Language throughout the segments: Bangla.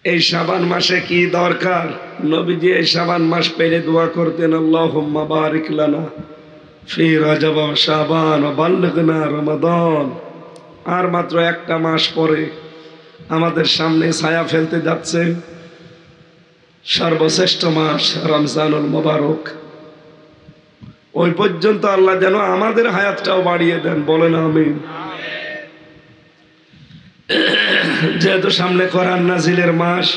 এই শাবান মাসে কি দরকার? নবীজি এই শাবান মাস পেলে দোয়া করতেন, আল্লাহুম্মা বারিক লানা ফি রজব ওয়া শাবান ওয়া বাল্লিগনা রমাদান। আর মাত্র একটা মাস পরে আমাদের সামনে ছায়া ফেলতে যাচ্ছে সর্বশ্রেষ্ঠ মাস রমজানুল মুবারক। ওই পর্যন্ত আল্লাহ যেন আমাদের হায়াতটাও বাড়িয়ে দেন, বলেন আমিন। যেহেতু সামনে কোরআন নাজিলের মাস,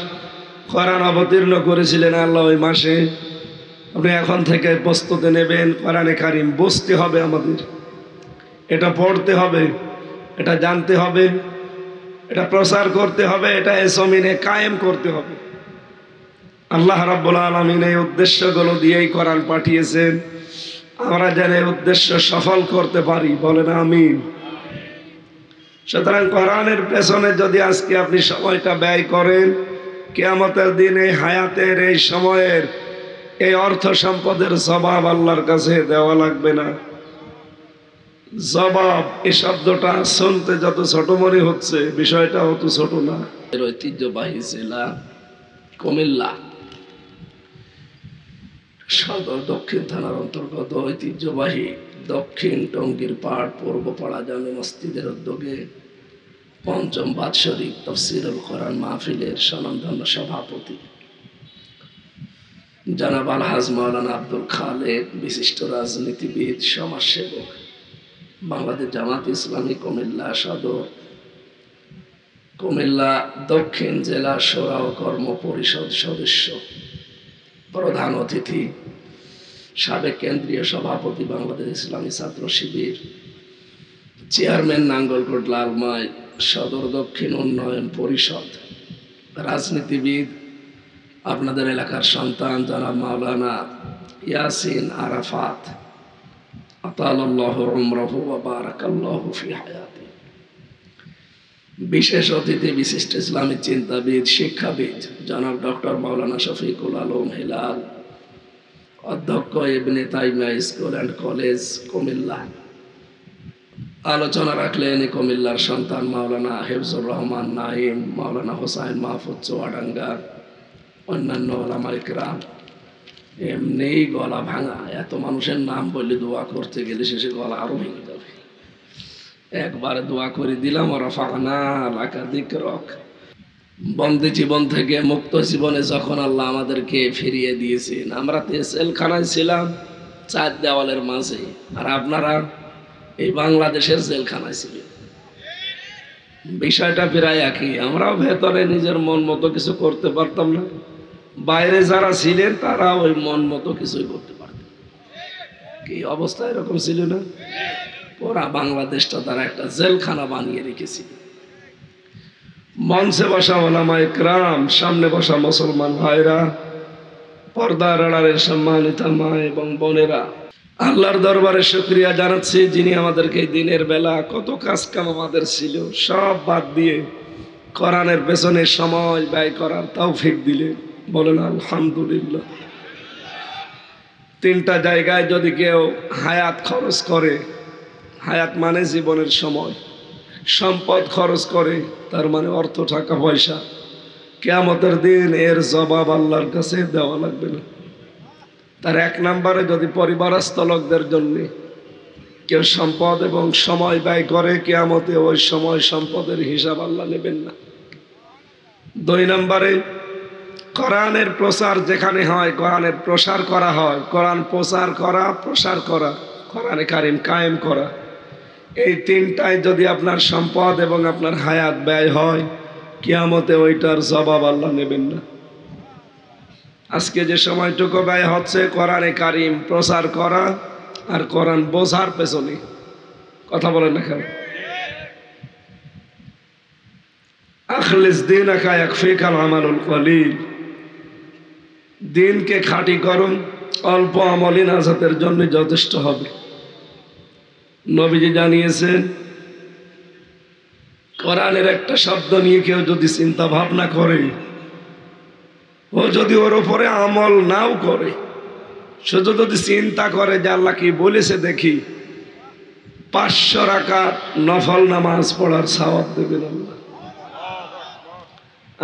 কোরআন অবতীর্ণ করেছিলেন আল্লাহ ওই মাসে, আপনি এখন থেকে প্রস্তুতি নেবেন। কোরআনে কারিম বুঝতে হবে আমাদের, এটা পড়তে হবে, এটা জানতে হবে, এটা প্রচার করতে হবে, এটা এ জমিনে কায়েম করতে হবে। আল্লাহ রাব্বুল আলামিন এই উদ্দেশ্যগুলো দিয়েই কোরআন পাঠিয়েছেন, আমরা যেন এই উদ্দেশ্য সফল করতে পারি, বলেন আমিন। সুতরাং কোরআনের পেছনে যদি আজকে আপনি সময়টা ব্যয় করেন, কিয়ামতের দিন এই হায়াতের এই সময়ের এই অর্থ সম্পদের জবাব আল্লাহর কাছে দেওয়া লাগবে না। জবাব এই শব্দটা শুনতে যত ছোট মনে হচ্ছে, বিষয়টা অত ছোট না। এর ঐতিহ্যবাহী জেলা কুমিল্লা সদর দক্ষিণ থানার অন্তর্গত ঐতিহ্যবাহী দক্ষিণ টঙ্গীর পাড় পূর্বপাড়া জামে মসজিদের উদ্যোগে পঞ্চম বাৎসরিক তাফসীরুল কোরআন মাহফিলের স্বনামধন্য সভাপতি জনাব আলহাজ মাওলানা আব্দুল খালেক, বিশিষ্ট রাজনীতিবিদ, সমাজসেবক, বাংলাদেশ জামাত ইসলামী কুমিল্লা সদর, কুমিল্লা দক্ষিণ জেলা শোরা ও কর্ম পরিষদ সদস্য, প্রধান অতিথি সাবেক কেন্দ্রীয় সভাপতি বাংলাদেশ ইসলামী ছাত্র শিবির, চেয়ারম্যান নাঙ্গলকোট লালমাই সদর দক্ষিণ উন্নয়ন পরিষদ, রাজনীতিবিদ, আপনাদের এলাকার সন্তান জনাব মাওলানা ইয়াসিন আরাফাত, আতালাল্লাহু উমরাহু ওয়া বারাকাল্লাহু ফি হায়াতি। বিশেষ অতিথি বিশিষ্ট ইসলামী চিন্তাবিদ, শিক্ষাবিদ জনাব ডক্টর মাওলানা শফিকুল আলম হিলাল, অধ্যক্ষ ইবনে তাইমিয়া স্কুল অ্যান্ড কলেজ কুমিল্লা। আলোচনা রাখলেন কুমিল্লার সন্তান মাওলানা হেফজুর রহমান নাইম, মাওলানা হোসাইন মাহফুজ চুয়াডাঙ্গা, অন্যান্য ওলামা ইকরাম। এমনি গলা ভাঙা, এত মানুষের নাম বললে দোয়া করতে গেলে শেষে গলা আরো ভেঙে যাবে। একবারে দোয়া করে দিলাম, রাফা'না লাকা যিকরাক। বন্দি জীবন থেকে মুক্ত জীবনে যখন আল্লাহ আমাদেরকে ফিরিয়ে দিয়েছেন, আমরা জেলখানায় ছিলাম চার দেওয়ালের মাঝে, আর আপনারা এই বাংলাদেশের জেলখানায় ছিলেন। বিষয়টা প্রায় একই। আমরাও ভেতরে নিজের মন মতো কিছু করতে পারতাম না, বাইরে যারা ছিলেন তারা ওই মন মতো কিছুই করতে পারতেন। কি অবস্থা এরকম ছিল না? পুরা বাংলাদেশটা তারা একটা জেলখানা বানিয়ে রেখেছিল। মঞ্চে বসা ওলামা ইকরাম, সামনে বসা মুসলমান ভাইরা, পর্দার আড়ালের সম্মানিত মা এবং বোনেরা, আল্লাহর দরবারে শুকরিয়া জানাচ্ছি যিনি আমাদেরকে দিনের বেলা কত কাজ কাম আমাদের ছিল সব বাদ দিয়ে কোরআনের পেছনে সময় ব্যয় করার তৌফিক দিলেন, বলেন আলহামদুলিল্লাহ। তিনটা জায়গায় যদি কেউ হায়াত খরচ করে, হায়াত মানে জীবনের সময়, সম্পদ খরচ করে, তার মানে অর্থ টাকা পয়সা, কিয়ামতের দিন এর জবাব আল্লাহর কাছে দেওয়া লাগবে না। তার এক নম্বরে যদি পরিবারস্থ লোকদের জন্য কেউ সম্পদ এবং সময় ব্যয় করে, কিয়ামতে ওই সময় সম্পদের হিসাব আল্লাহ নেবেন না। দুই নম্বরে কোরআনের প্রচার যেখানে হয়, কোরআনের প্রসার করা হয়, কোরআন প্রচার করা, প্রসার করা, কোরআনে কারিম কায়েম করা, এই তিনটায় যদি আপনার সম্পদ এবং আপনার হায়াত ব্যয় হয়, কিয়ামতে ওইটার জবাব আল্লাহ নেবেন না। আজকে যে সময়টুকু ব্যয় হচ্ছে কোরআনে কারিম প্রচার করা আর কোরআন বোঝার পেছনে, কথা বলেন না কেন? আখলিস দীনাকা ইয়াকফিকাল আমালুল কলিল, দিনকে খাঁটি করুন, অল্প আমলই নাজাতের জন্য যথেষ্ট হবে। নবীজি জানিয়েছেন, কোরআনের একটা শব্দ নিয়ে কেউ যদি চিন্তা ভাবনা করে, ও যদি ওর উপরে আমল নাও করে, শুধু যদি চিন্তা করে যে আল্লাহ কি বলেছে দেখি, 500 রাকাত নফল নামাজ পড়ার সওয়াব দেবেন আল্লাহ।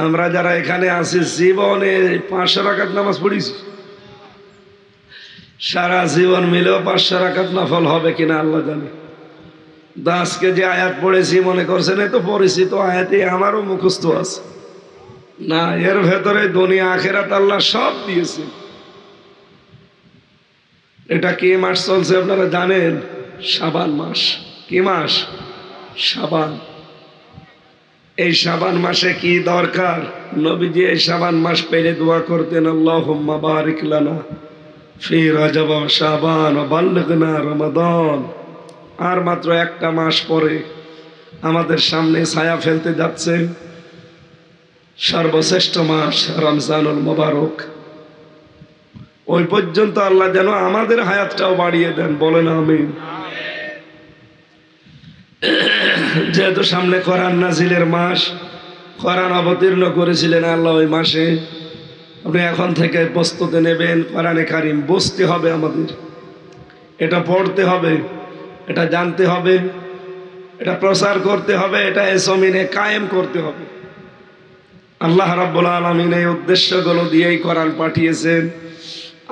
আমরা যারা এখানে আছি জীবনে 500 রাকাত নামাজ পড়েছি, সারা জীবন মিলেও 500 রাকাত নফল হবে কিনা আল্লাহ জানে। আজকে যে আয়াত পড়েছি মনে করছেন এই তো পরিচিত আয়াতে আমারও মুখস্থ আছে না, এর ভেতরে দুনিয়া আখেরাত আল্লাহ সব দিয়েছে। এটা কি মাস চলছে আপনারা জানেন? শাবান মাস। কি মাস? শাবান। এই শাবান মাসে কি দরকার? নবীজি এই শাবান মাস পেলে দোয়া করতেন, আল্লাহুম্মা বারিক লানা ফি রজব ওয়া শাবান ওয়া বাল্লিগনা রমাদান। আর মাত্র একটা মাস পরে আমাদের সামনে ছায়া ফেলতে যাচ্ছে সর্বশ্রেষ্ঠ মাস রমজানুল মুবারক। ওই পর্যন্ত আল্লাহ যেন আমাদের হায়াতটাও বাড়িয়ে দেন, বলেন আমিন। যেহেতু সামনে কোরআন নাজিলের মাস, কোরআন অবতীর্ণ করেছিলেন আল্লাহ ওই মাসে, আপনি এখন থেকে প্রস্তুতি নেবেন। কোরআনে কারিম বুঝতে হবে আমাদের, এটা পড়তে হবে, এটা জানতে হবে, এটা প্রচার করতে হবে, এটা এ জমিনে কায়েম করতে হবে। আল্লাহ রাব্বুল আলামিন এই উদ্দেশ্যগুলো দিয়েই কোরআন পাঠিয়েছেন,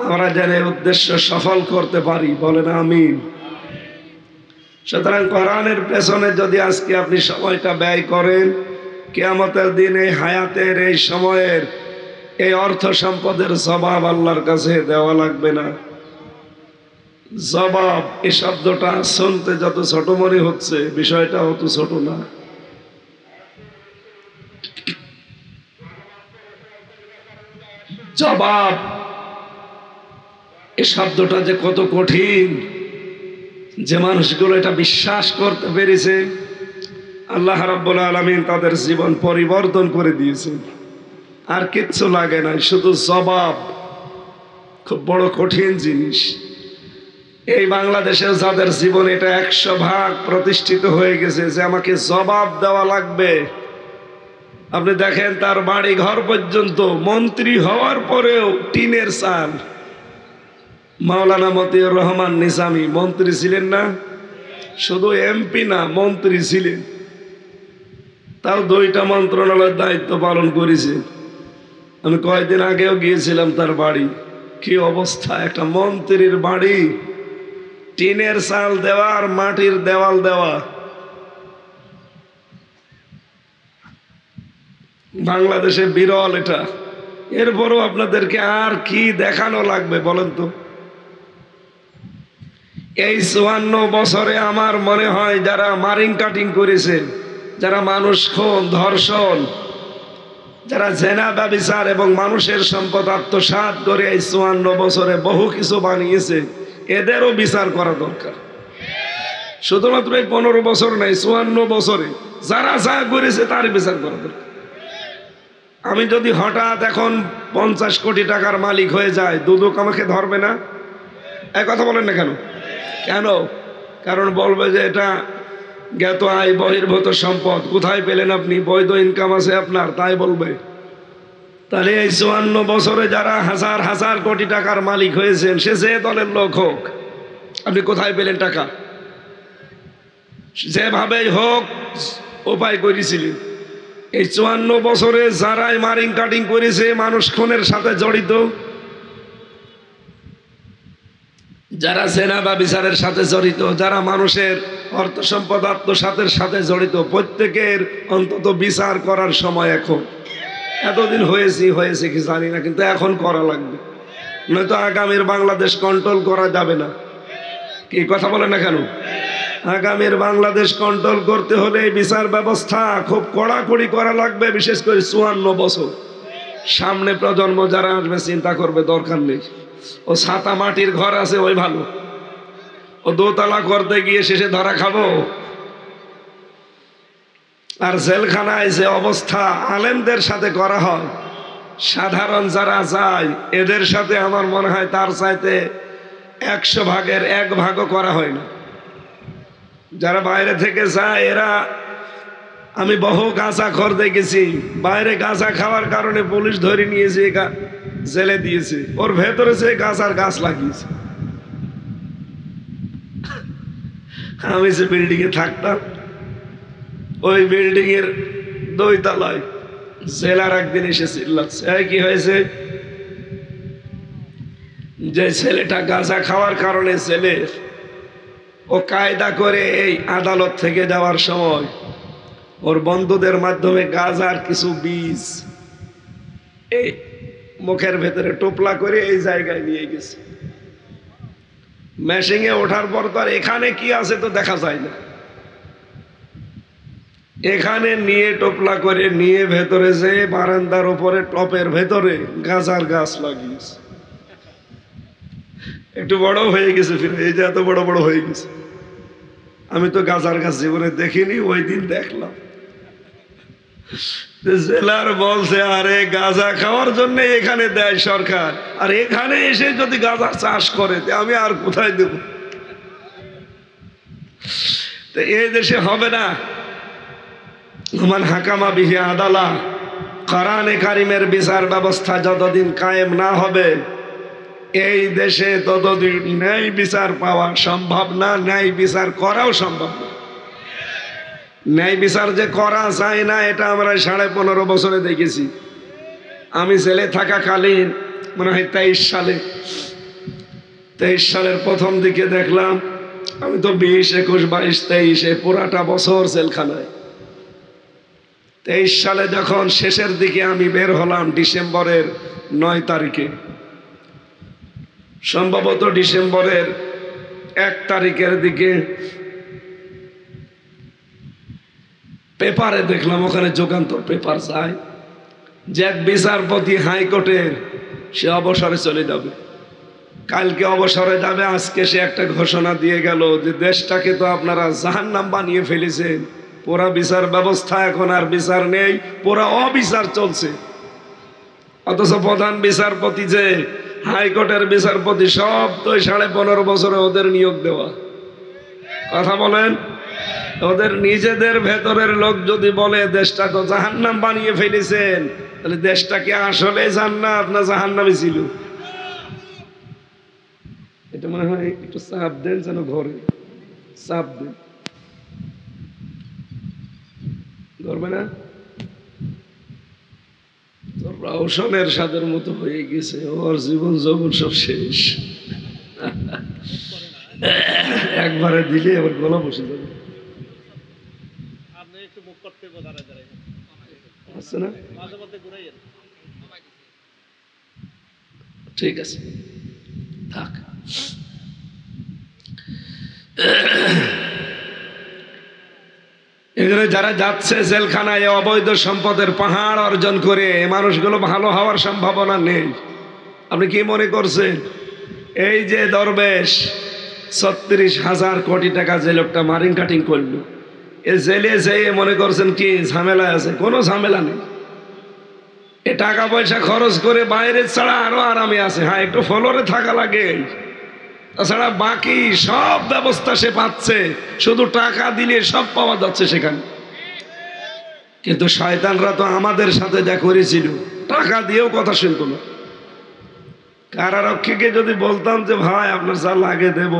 আমরা যেন এই উদ্দেশ্য সফল করতে পারি, বলেন আমিন। সুতরাং কোরআনের পেছনে যদি আজকে আপনি সময়টা ব্যয় করেন, কিয়ামতের দিন এই হায়াতের এই সময়ের এই অর্থ সম্পদের জবাব আল্লাহর কাছে দেওয়া লাগবে না। জবাব এই শব্দটা শুনতে যত ছোট মনে হচ্ছে, বিষয়টা অত ছোট না। জবাব এই শব্দটা যে কত কঠিন, যে মানুষগুলো এটা বিশ্বাস করতে পেরেছে আল্লাহ রাব্বুল আলামিন তাদের জীবন পরিবর্তন করে দিয়েছেন। আর কিচ্ছু লাগে না, শুধু জবাব। খুব বড় কঠিন জিনিস। এই বাংলাদেশের যাদের জীবন এটা 100% প্রতিষ্ঠিত হয়ে গেছে যে আমাকে জবাব দেওয়া লাগবে, আপনি দেখেন তার বাড়ি ঘর পর্যন্ত মন্ত্রী হওয়ার পরেও টিনের চাল। মাওলানা মতিউর রহমান নিজামী মন্ত্রী ছিলেন না? শুধু এমপি না, মন্ত্রী ছিলেন। তাও 2টা মন্ত্রণালয়ের দায়িত্ব পালন করেছে। আমি কয়েকদিন আগেও গিয়েছিলাম তার বাড়ি। কি অবস্থা! একটা মন্ত্রীর বাড়ি, টিনের চাল দেওয়া আর মাটির দেওয়াল দেওয়া। বাংলাদেশে বিরল এটা। এরপরও আপনাদেরকে আর কি দেখানো লাগবে বলেন তো? এই 54 বছরে আমার মনে হয় যারা মারিং কাটিং করেছে, যারা মানুষ খুন, ধর্ষণ, যারা জেনা ব্যভিচার এবং মানুষের সম্পদ আত্মসাৎ করে এই 54 বছরে বহু কিছু বানিয়েছে, এদেরও বিচার করা দরকার। শুধুমাত্র এই 15 বছর নাই, 54 বছরে যারা যা করেছে তার বিচার করা দরকার। আমি যদি হঠাৎ এখন 50 কোটি টাকার মালিক হয়ে যায়, দুদক আমাকে ধরবে না? এই কথা বলেন না কেন? কেন? কারণ বলবে যে এটা জ্ঞাত আয় বহির্ভূত সম্পদ, কোথায় পেলেন আপনি? বৈধ ইনকাম আছে আপনার, তাই বলবে। তাহলে এই 54 বছরে যারা হাজার হাজার কোটি টাকার মালিক হয়েছেন, সে যে দলের লোক হোক, আপনি কোথায় পেলেন টাকা? যেভাবেই হোক উপায় করেছিলেন। এই 54 বছরে যারাই মারিং কাটিং করেছে, মানুষ খুনের সাথে জড়িত, যারা জেনা বা বিচারের সাথে জড়িত, যারা মানুষের অর্থ সম্পদ আত্মসাতের সাথে জড়িত, প্রত্যেকের অন্তত বিচার করার সময় এখন। এতদিন হয়েছে কি জানি না, কিন্তু এখন করা লাগবে, নয়তো আগামীর বাংলাদেশ কন্ট্রোল করা যাবে না। কি কথা বলে না কেন? আগামীর বাংলাদেশ কন্ট্রোল করতে হলে এই বিচার ব্যবস্থা খুব কড়াকড়ি করা লাগবে, বিশেষ করে 54 বছর। সামনে প্রজন্ম যারা আসবে চিন্তা করবে, দরকার নেই। ও ছাতা মাটির ঘর আছে ওই ভালো, ও দোতলা করতে গিয়ে শেষে ধরা খাবো। আর জেলখানায় যে অবস্থা আলেমদের সাথে করা হয়, সাধারণ যারা যায় এদের সাথে আমার মনে হয় তার চাইতে 100 ভাগের 1 ভাগও করা হয় না। যারা বাইরে থেকে যায় এরা, আমি বহু গাঁজাখোর দেখেছি, বাইরে গাঁজা খাওয়ার কারণে পুলিশ ধরে নিয়েছে, জেলে দিয়েছে, ওর ভেতরে সে গাঁজার গাছ লাগিয়েছে। আমি যে বিল্ডিং এ থাকতাম, ওই বিল্ডিং এর 2 তলায় জেলার একদিন এসে চিল্লাচ্ছে, এই কি হয়েছে? যে ছেলেটা গাঁজা খাওয়ার কারণে ছেলে ও কায়দা করে এই আদালত থেকে যাওয়ার সময় ওর বন্ধুদের মাধ্যমে গাঁজার কিছু বীজ এই মুখের ভেতরে টোপলা করে এই জায়গায় নিয়ে গেছে। মেশিনে ওঠার পর তো আর এখানে কি আছে তো দেখা যায় না, এখানে নিয়ে টোপলা করে নিয়ে ভেতরে যে বারান্দার উপরে টপের ভেতরে গাঁজার গাছ লাগিয়েছে। একটু বড় হয়ে গেছে, ফিরে এই যে এত বড় বড় হয়ে গেছে। আমি তো গাঁজার গাছ জীবনে দেখিনি, ওই দিন দেখলাম। জেলার বলছে, আরে গাঁজা খাওয়ার জন্য এখানে দেয় সরকার, আর এখানে এসে যদি গাঁজা চাষ করে আমি আর কোথায় দেব? তো এই দেশে হবে না। মান হাকামা বিহি আদালা, কোরআনে কারিমের বিচার ব্যবস্থা যতদিন কায়েম না হবে এই দেশে ততদিন ন্যায় বিচার পাওয়া সম্ভব না, ন্যায় বিচার করাও সম্ভব না। ন্যায় বিচার যে করা যায় না এটা আমরা 15.5 বছরে দেখেছি। আমি জেলে থাকাকালীন মনে হয় 23 সালের প্রথম দিকে দেখলাম, আমি তো 20, 21, 22, 23 পুরাটা বছর জেলখানায়। 23 সালে যখন শেষের দিকে আমি বের হলাম ডিসেম্বরের 9 তারিখে, সম্ভবত ডিসেম্বরের 1 তারিখের দিকে পেপারে দেখলাম, ওখানে যুগান্তর পেপার যায় যে এক বিচারপতি হাইকোর্টের সে অবসরে চলে যাবে, কালকে অবসরে যাবে। আজকে সে একটা ঘোষণা দিয়ে গেল যে দেশটাকে তো আপনারা জাহান্নাম বানিয়ে ফেলেছেন, পুরা বিচার ব্যবস্থা এখন আর বিচার নেই, পুরা অবিচার চলছে। অথচ প্রধান বিচারপতি যে হাইকোর্টের বিচারপতি সব তো 15.5 বছরে ওদের নিয়োগ দেওয়া। কথা বলেন, ওদের নিজেদের ভেতরের লোক যদি বলে দেশটা তো জাহান্নাম বানিয়ে ফেলেছেন, তাহলে দেশটা কি আসলে জান্নাত না জাহান্নামই ছিল? এটা মনে হয় একটু চাপ দেন, যেন ঘরে চাপ দেন, ধরবে না? রওশনের সাদের মতো হয়ে গেছে, ওর জীবন যৌবন সব শেষ। একবারে দিলে আবার গলা বসে যাবে। না ঠিক আছে, থাক। এখানে যারা যাচ্ছে জেলখানায় অবৈধ সম্পদের পাহাড় অর্জন করে, এই মানুষগুলো ভালো হওয়ার সম্ভাবনা নেই। আপনি কি মনে করছেন এই যে দরবেশ 36,000 কোটি টাকা যে লোকটা মারিং কাটিং করলো, এ জেলে যেয়ে মনে করছেন কি ঝামেলা আছে? কোনো ঝামেলা নেই। এ টাকা পয়সা খরচ করে বাইরে ছাড়া আরো আরামে আছে। হ্যাঁ, একটু ফ্লোরে থাকা লাগে, তাছাড়া বাকি সব ব্যবস্থা সে পাচ্ছে, শুধু টাকা দিলে সব পাওয়া যাচ্ছে সেখানে। কিন্তু শয়তানরা তো আমাদের সাথে যা করেছিল, টাকা দিয়েও কথা শুনতো না। কারারক্ষীকে যদি বলতাম যে ভাই আপনার যা লাগে দেব,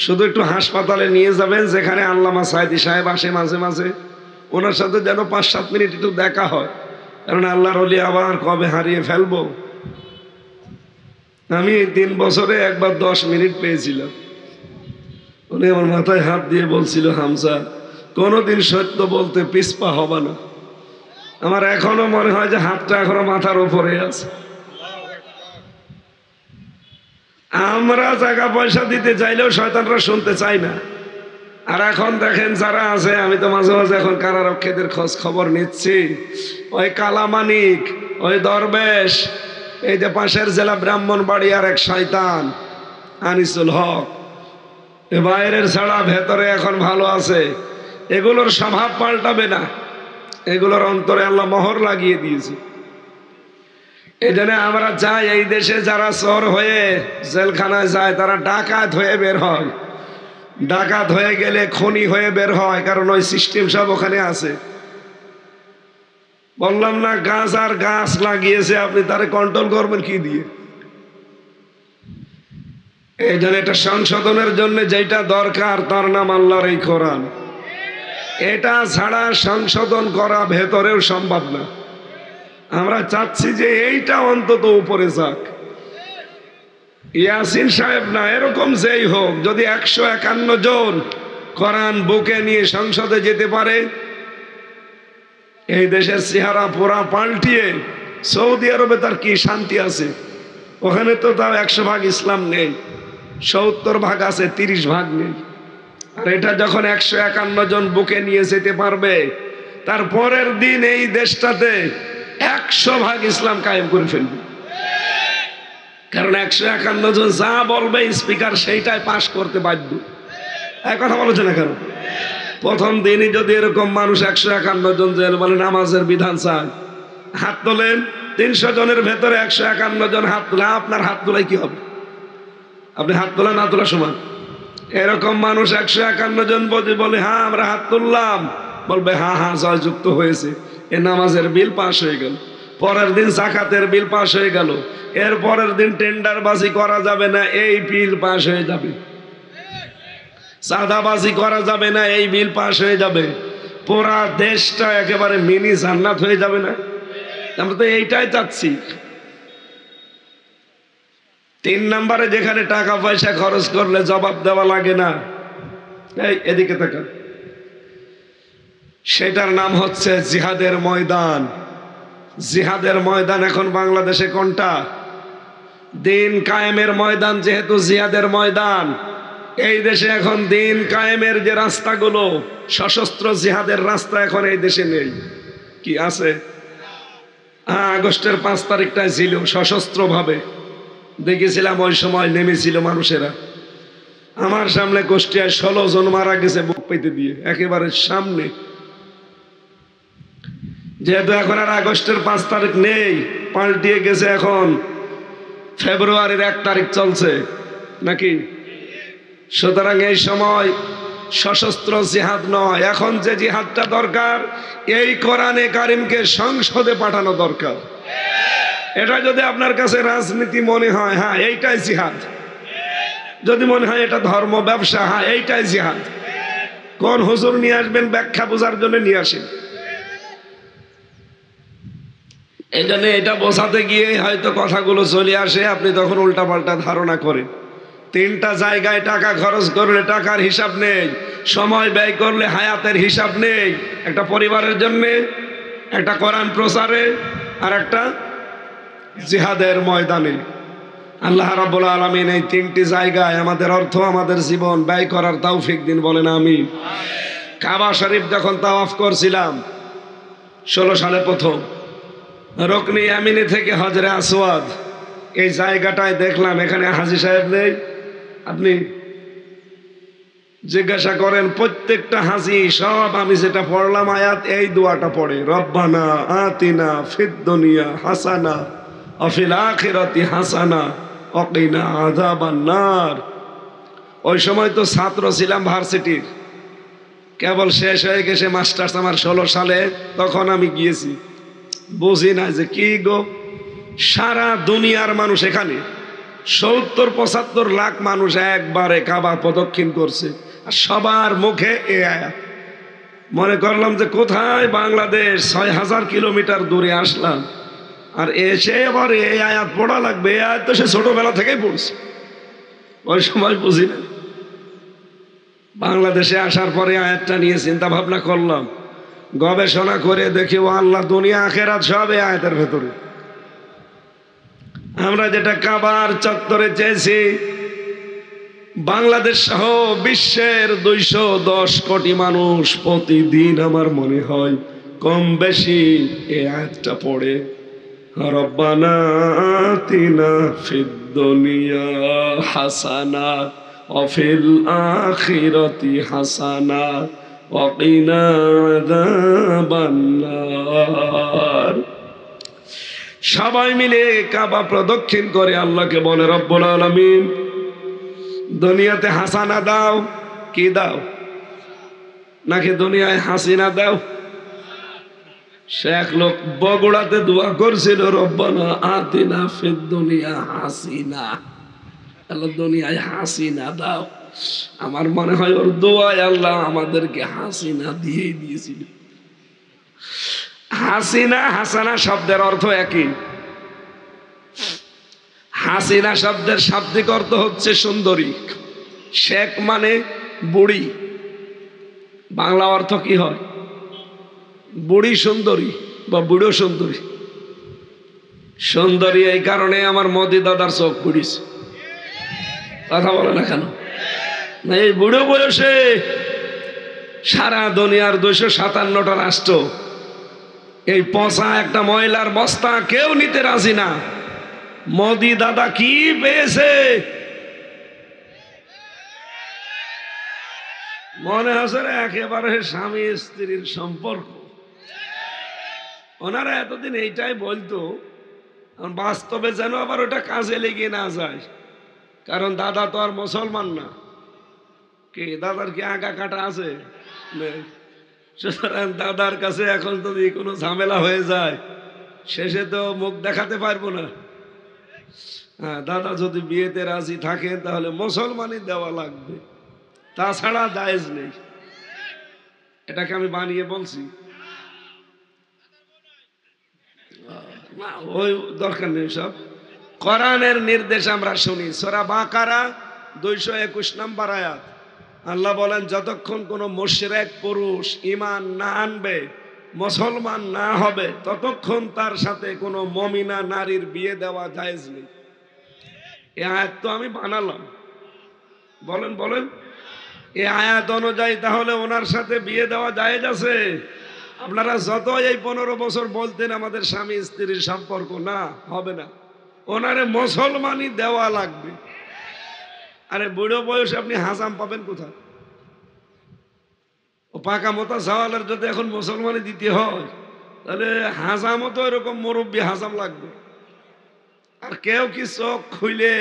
শুধু একটু হাসপাতালে নিয়ে যাবেন যেখানে আল্লামা সাইদি সাহেব আসে মাঝে মাঝে, ওনার সাথে যেন 5-7 মিনিট একটু দেখা হয়, কারণ আল্লাহর ওলি আবার কবে হারিয়ে ফেলবো। আমি 3 বছরে একবার 10 মিনিট পেয়েছিলাম। উনি আমার মাথায় হাত দিয়ে বলছিল, হামজা কোনোদিন সত্য বলতে পিছপা হবে না। আমার এখনো মনে হয় যে হাতটা এখনো মাথার উপরে আছে। আমরা টাকা পয়সা দিতে চাইলেও শয়তানরা শুনতে চায় না। আর এখন দেখেন যারা আছে, আমি তো মাঝে মাঝে এখন কারারক্ষীদের খোঁজ খবর নিচ্ছি, ওই কালামানিক, ওই দরবেশ, এই যে পাশের জেলা ব্রাহ্মণবাড়িয়ার এক শয়তান আনিসুল হক, বাইরের ছাড়া ভেতরে এখন ভালো আছে। এগুলোর স্বভাব পাল্টাবে না, এগুলোর অন্তরে আল্লাহ মোহর লাগিয়ে দিয়েছে। এই জন্য আমরা চাই এই দেশে যারা চোর হয়ে জেলখানায় যায় তারা ডাকাত হয়ে বের হয়। ডাকাত হয়ে গেলে খনি হয়ে বের হয়, কারণ ওই সিস্টেম সব ওখানে আছে। বললাম না, গাছ আর গাছ লাগিয়েছে, আপনি তারে কন্ট্রোল করবেন কি দিয়ে? এই জন্য এটা সংশোধনের জন্য যেটা দরকার তার নাম আল্লাহর এই কোরআন। এটা ছাড়া সংশোধন করা ভেতরেও সম্ভব না। আমরা চাচ্ছি যে এইটা অন্তত উপরে যাক। ইয়াসিন সাহেব না, এরকম যেই হোক, যদি 151 জন কোরআন বুকে নিয়ে সংসদে যেতে পারে, এই দেশের চেহারা পুরা পাল্টিয়ে, সৌদি আরবে তার কি শান্তি আছে? ওখানে তো তাও 100% ইসলাম নেই, 70% আছে, 30% নেই। আর এটা যখন 151 জন বুকে নিয়ে যেতে পারবে, তার পরের দিন এই দেশটাতে 100% ইসলাম কায়েম করে ফেলবে। কারণ 151 জন যা বলবে স্পিকার সেইটাই পাশ করতে বাধ্য। এক কথা বলেছে না কেন? প্রথম দিনই যদি এরকম মানুষ 151 জন যে বলে নামাজের বিধান চায়, হাত তোলেন। 300 জনের ভেতরে 151 জন হাত তোলে, আপনার হাত তোলাই কি হবে? আপনি হাত তোলা না তোলা সমান। এরকম মানুষ 151 জন বলে হ্যাঁ আমরা হাত তুললাম, বলবে হ্যাঁ হ্যাঁ জয়যুক্ত হয়েছে, এ নামাজের বিল পাশ হয়ে গেল। পরের দিন জাকাতের বিল পাশ হয়ে গেল, এর পরের দিন টেন্ডারবাজি করা যাবে না, এই বিল পাশ হয়ে যাবে। চাঁদাবাজি করা যাবে না, এই বিল পাশ হয়ে যাবে। পুরা দেশটা একেবারে মিনি জান্নাত হয়ে যাবে না? আমরা তো এইটাই চাচ্ছি। 3 নম্বরে যেখানে টাকা পয়সা খরচ করলে জবাব দেওয়া লাগে না, এই এদিকে তাকান, সেটার নাম হচ্ছে জিহাদের ময়দান। জিহাদের ময়দান এখন বাংলাদেশে কোনটা? দিন কায়েমের ময়দান যেহেতু জিহাদের ময়দান, এই দেশে এখন দিন কায়েমের যে রাস্তাগুলো, সশস্ত্র জিহাদের রাস্তা এখন এই দেশে নেই। কি আছে? আগস্টের 5 তারিখটায় ছিল সশস্ত্র ভাবে, দেখেছিলাম ওই সময় নেমেছিল মানুষেরা। আমার সামনে কুষ্টিয়ায় 16 জন মারা গেছে বুক পেতে দিয়ে, একেবারে সামনে। যেহেতু এখন আর আগস্টের 5 তারিখ নেই, পাল্টিয়ে গেছে, এখন ফেব্রুয়ারির 1 তারিখ চলছে নাকি? সুতরাং এই সময় সশস্ত্র জিহাদ নয়, এখন যে জিহাদটা দরকার, এই কোরআনে কারিমকে সংসদে পাঠানো দরকার। এটা যদি আপনার কাছে রাজনীতি মনে হয়, হ্যাঁ এইটাই জিহাদ। যদি মনে হয় এটা ধর্ম ব্যবসা, হ্যাঁ এইটাই জিহাদ। কোন হুজুর নিয়ে আসবেন ব্যাখ্যা বোঝার জন্য নিয়ে আসেন। এই জন্য এটা বোঝাতে গিয়ে হয়তো কথাগুলো চলে আসে, আপনি তখন উল্টাপাল্টা ধারণা করেন। 3টা জায়গায় টাকা খরচ করলে টাকার হিসাব নেই, সময় ব্যয় করলে হায়াতের হিসাব নেই। একটা পরিবারের জন্য, একটা কোরআন প্রচারে, আর একটা জিহাদের ময়দানে। আল্লাহ রাব্বুল আলামিন এই 3টি জায়গায় আমাদের অর্থ, আমাদের জীবন ব্যয় করার তৌফিক দিন, বলেন আমিন। কাবা শরীফ যখন তাওয়াফ করছিলাম 16 সালে প্রথম, রুকনে ইয়ামিনী থেকে হজরে আসওয়াদ, এই জায়গাটায় দেখলাম এখানে হাজী সাহেব নেই। আপনি জিজ্ঞাসা করেন প্রত্যেকটা হাজী সব আমি যেটা পড়লাম আয়াত, এই দোয়াটা পড়ে, রব্বানা আতিনা ফিদ দুনিয়া হাসানা ওয়া ফিল আখিরাতি হাসানা ওয়া কিনা আযাবান নার। ওই সময় তো ছাত্র ছিলাম ভার্সিটির, কেবল শেষ হয়ে গেছে মাস্টার্স আমার 16 সালে, তখন আমি গিয়েছি। বুঝি না যে কি গো, সারা দুনিয়ার মানুষ এখানে 70-75 লাখ মানুষ একবারে কাবা প্রদক্ষিণ করছে, আর সবার মুখে এ আয়াত। মনে করলাম যে কোথায় বাংলাদেশ, 6000 কিলোমিটার দূরে আসলাম, আর এসে এবার এই আয়াত পড়া লাগবে। এই আয়াত তো সে ছোটবেলা থেকেই পড়ছে, ওই সময় বুঝি না। বাংলাদেশে আসার পরে আয়াতটা নিয়ে চিন্তা ভাবনা করলাম, গবেষণা করে দেখি ও আল্লাহ, দুনিয়া আখেরাত সব এই আয়াতের ভেতরে। আমরা যেটা কাবার চত্বরে চেয়েছি, বাংলাদেশ সহ বিশ্বের 210 কোটি মানুষ প্রতিদিন আমার মনে হয় কম বেশি এই আয়াতটা পড়ে, রব্বানা আতিনা ফিদ দুনিয়া হাসানা ওয়া ফিল আখিরাতি হাসানা ওয়া কিনা আযাবান নার। সবাই মিলে কাবা প্রদক্ষিণ করে আল্লাহকে বলে, রব্বুল আলামিন দুনিয়াতে হাসানা দাও। কি দাও? নাকি দুনিয়ায় হাসিনা দাও? সে এক লোক বগুড়াতে দোয়া করছিল, রব্বানা আতিনা ফিদ দুনিয়া হাসিনা, আল্লাহ দুনিয়ায় হাসিনা দাও। আমার মনে হয় ওর দোয়ায় আল্লাহ আমাদেরকে হাসিনা দিয়ে দিয়েছিল। হাসিনা হাসানা শব্দের অর্থ একই। হাসিনা শব্দের শাব্দিক অর্থ হচ্ছে সুন্দরী, শেখ মানে বুড়ি। বাংলা অর্থ কি হয়? বুড়ি সুন্দরী বা বুড়ো সুন্দরী। সুন্দরী এই কারণে আমার মোদি দাদার চোখ পুড়িছে। কথা বলে না কেন? এই বুড়ো বয়সে সারা দুনিয়ার 257টা রাষ্ট্র এই পচা একটা ময়লার বস্তা কেউ নিতে রাজি না। মোদি দাদা কি পেয়েছে? মনে হচ্ছে একেবারে স্বামী স্ত্রীর সম্পর্ক। ওনারা এতদিন এইটাই বলতো, বাস্তবে যেন আবার ওটা কাজে লেগে না যায়। কারণ দাদা তো আর মুসলমান না। কি দাদার কি আগা কাটা আছে? সুতরাং দাদার কাছে এখন যদি কোনো ঝামেলা হয়ে যায়, শেষে তো মুখ দেখাতে পারবো না। হ্যাঁ, দাদা যদি বিয়েতে রাজি থাকেন তাহলে মুসলমানই দেওয়া লাগবে, তাছাড়া জায়েজ নেই। এটাকে আমি বানিয়ে বলছি না, ওই দরকার নেই। সব কোরআনের নির্দেশ আমরা শুনি। সূরা বাকারা 221 নম্বর আয়াত। আল্লাহ বলেন, যতক্ষণ কোন মুশরিক পুরুষ ঈমান না আনবে, মুসলমান না হবে, ততক্ষণ তার সাথে কোনো মুমিনা নারীর বিয়ে দেওয়া জায়েজ নেই। এই আয়াত তো আমি বানালাম। বলেন বলেন, এই আয়াত অনুযায়ী তাহলে ওনার সাথে বিয়ে দেওয়া জায়েজ আছে? আপনারা যত এই 15 বছর বলতেন আমাদের স্বামী স্ত্রীর সম্পর্ক, না হবে না, ওনারে মুসলমানই দেওয়া লাগবে। আরে বুড়ো বয়সে আপনি হাজাম পাবেন কোথায়? ও পাকা মোতা সওয়ালের যদি এখন মুসলমানই দিতে হয়, তাহলে হাজামও তো এরকম মুরব্বী হাজাম লাগবে। আর কেউ কি চোখ খুলে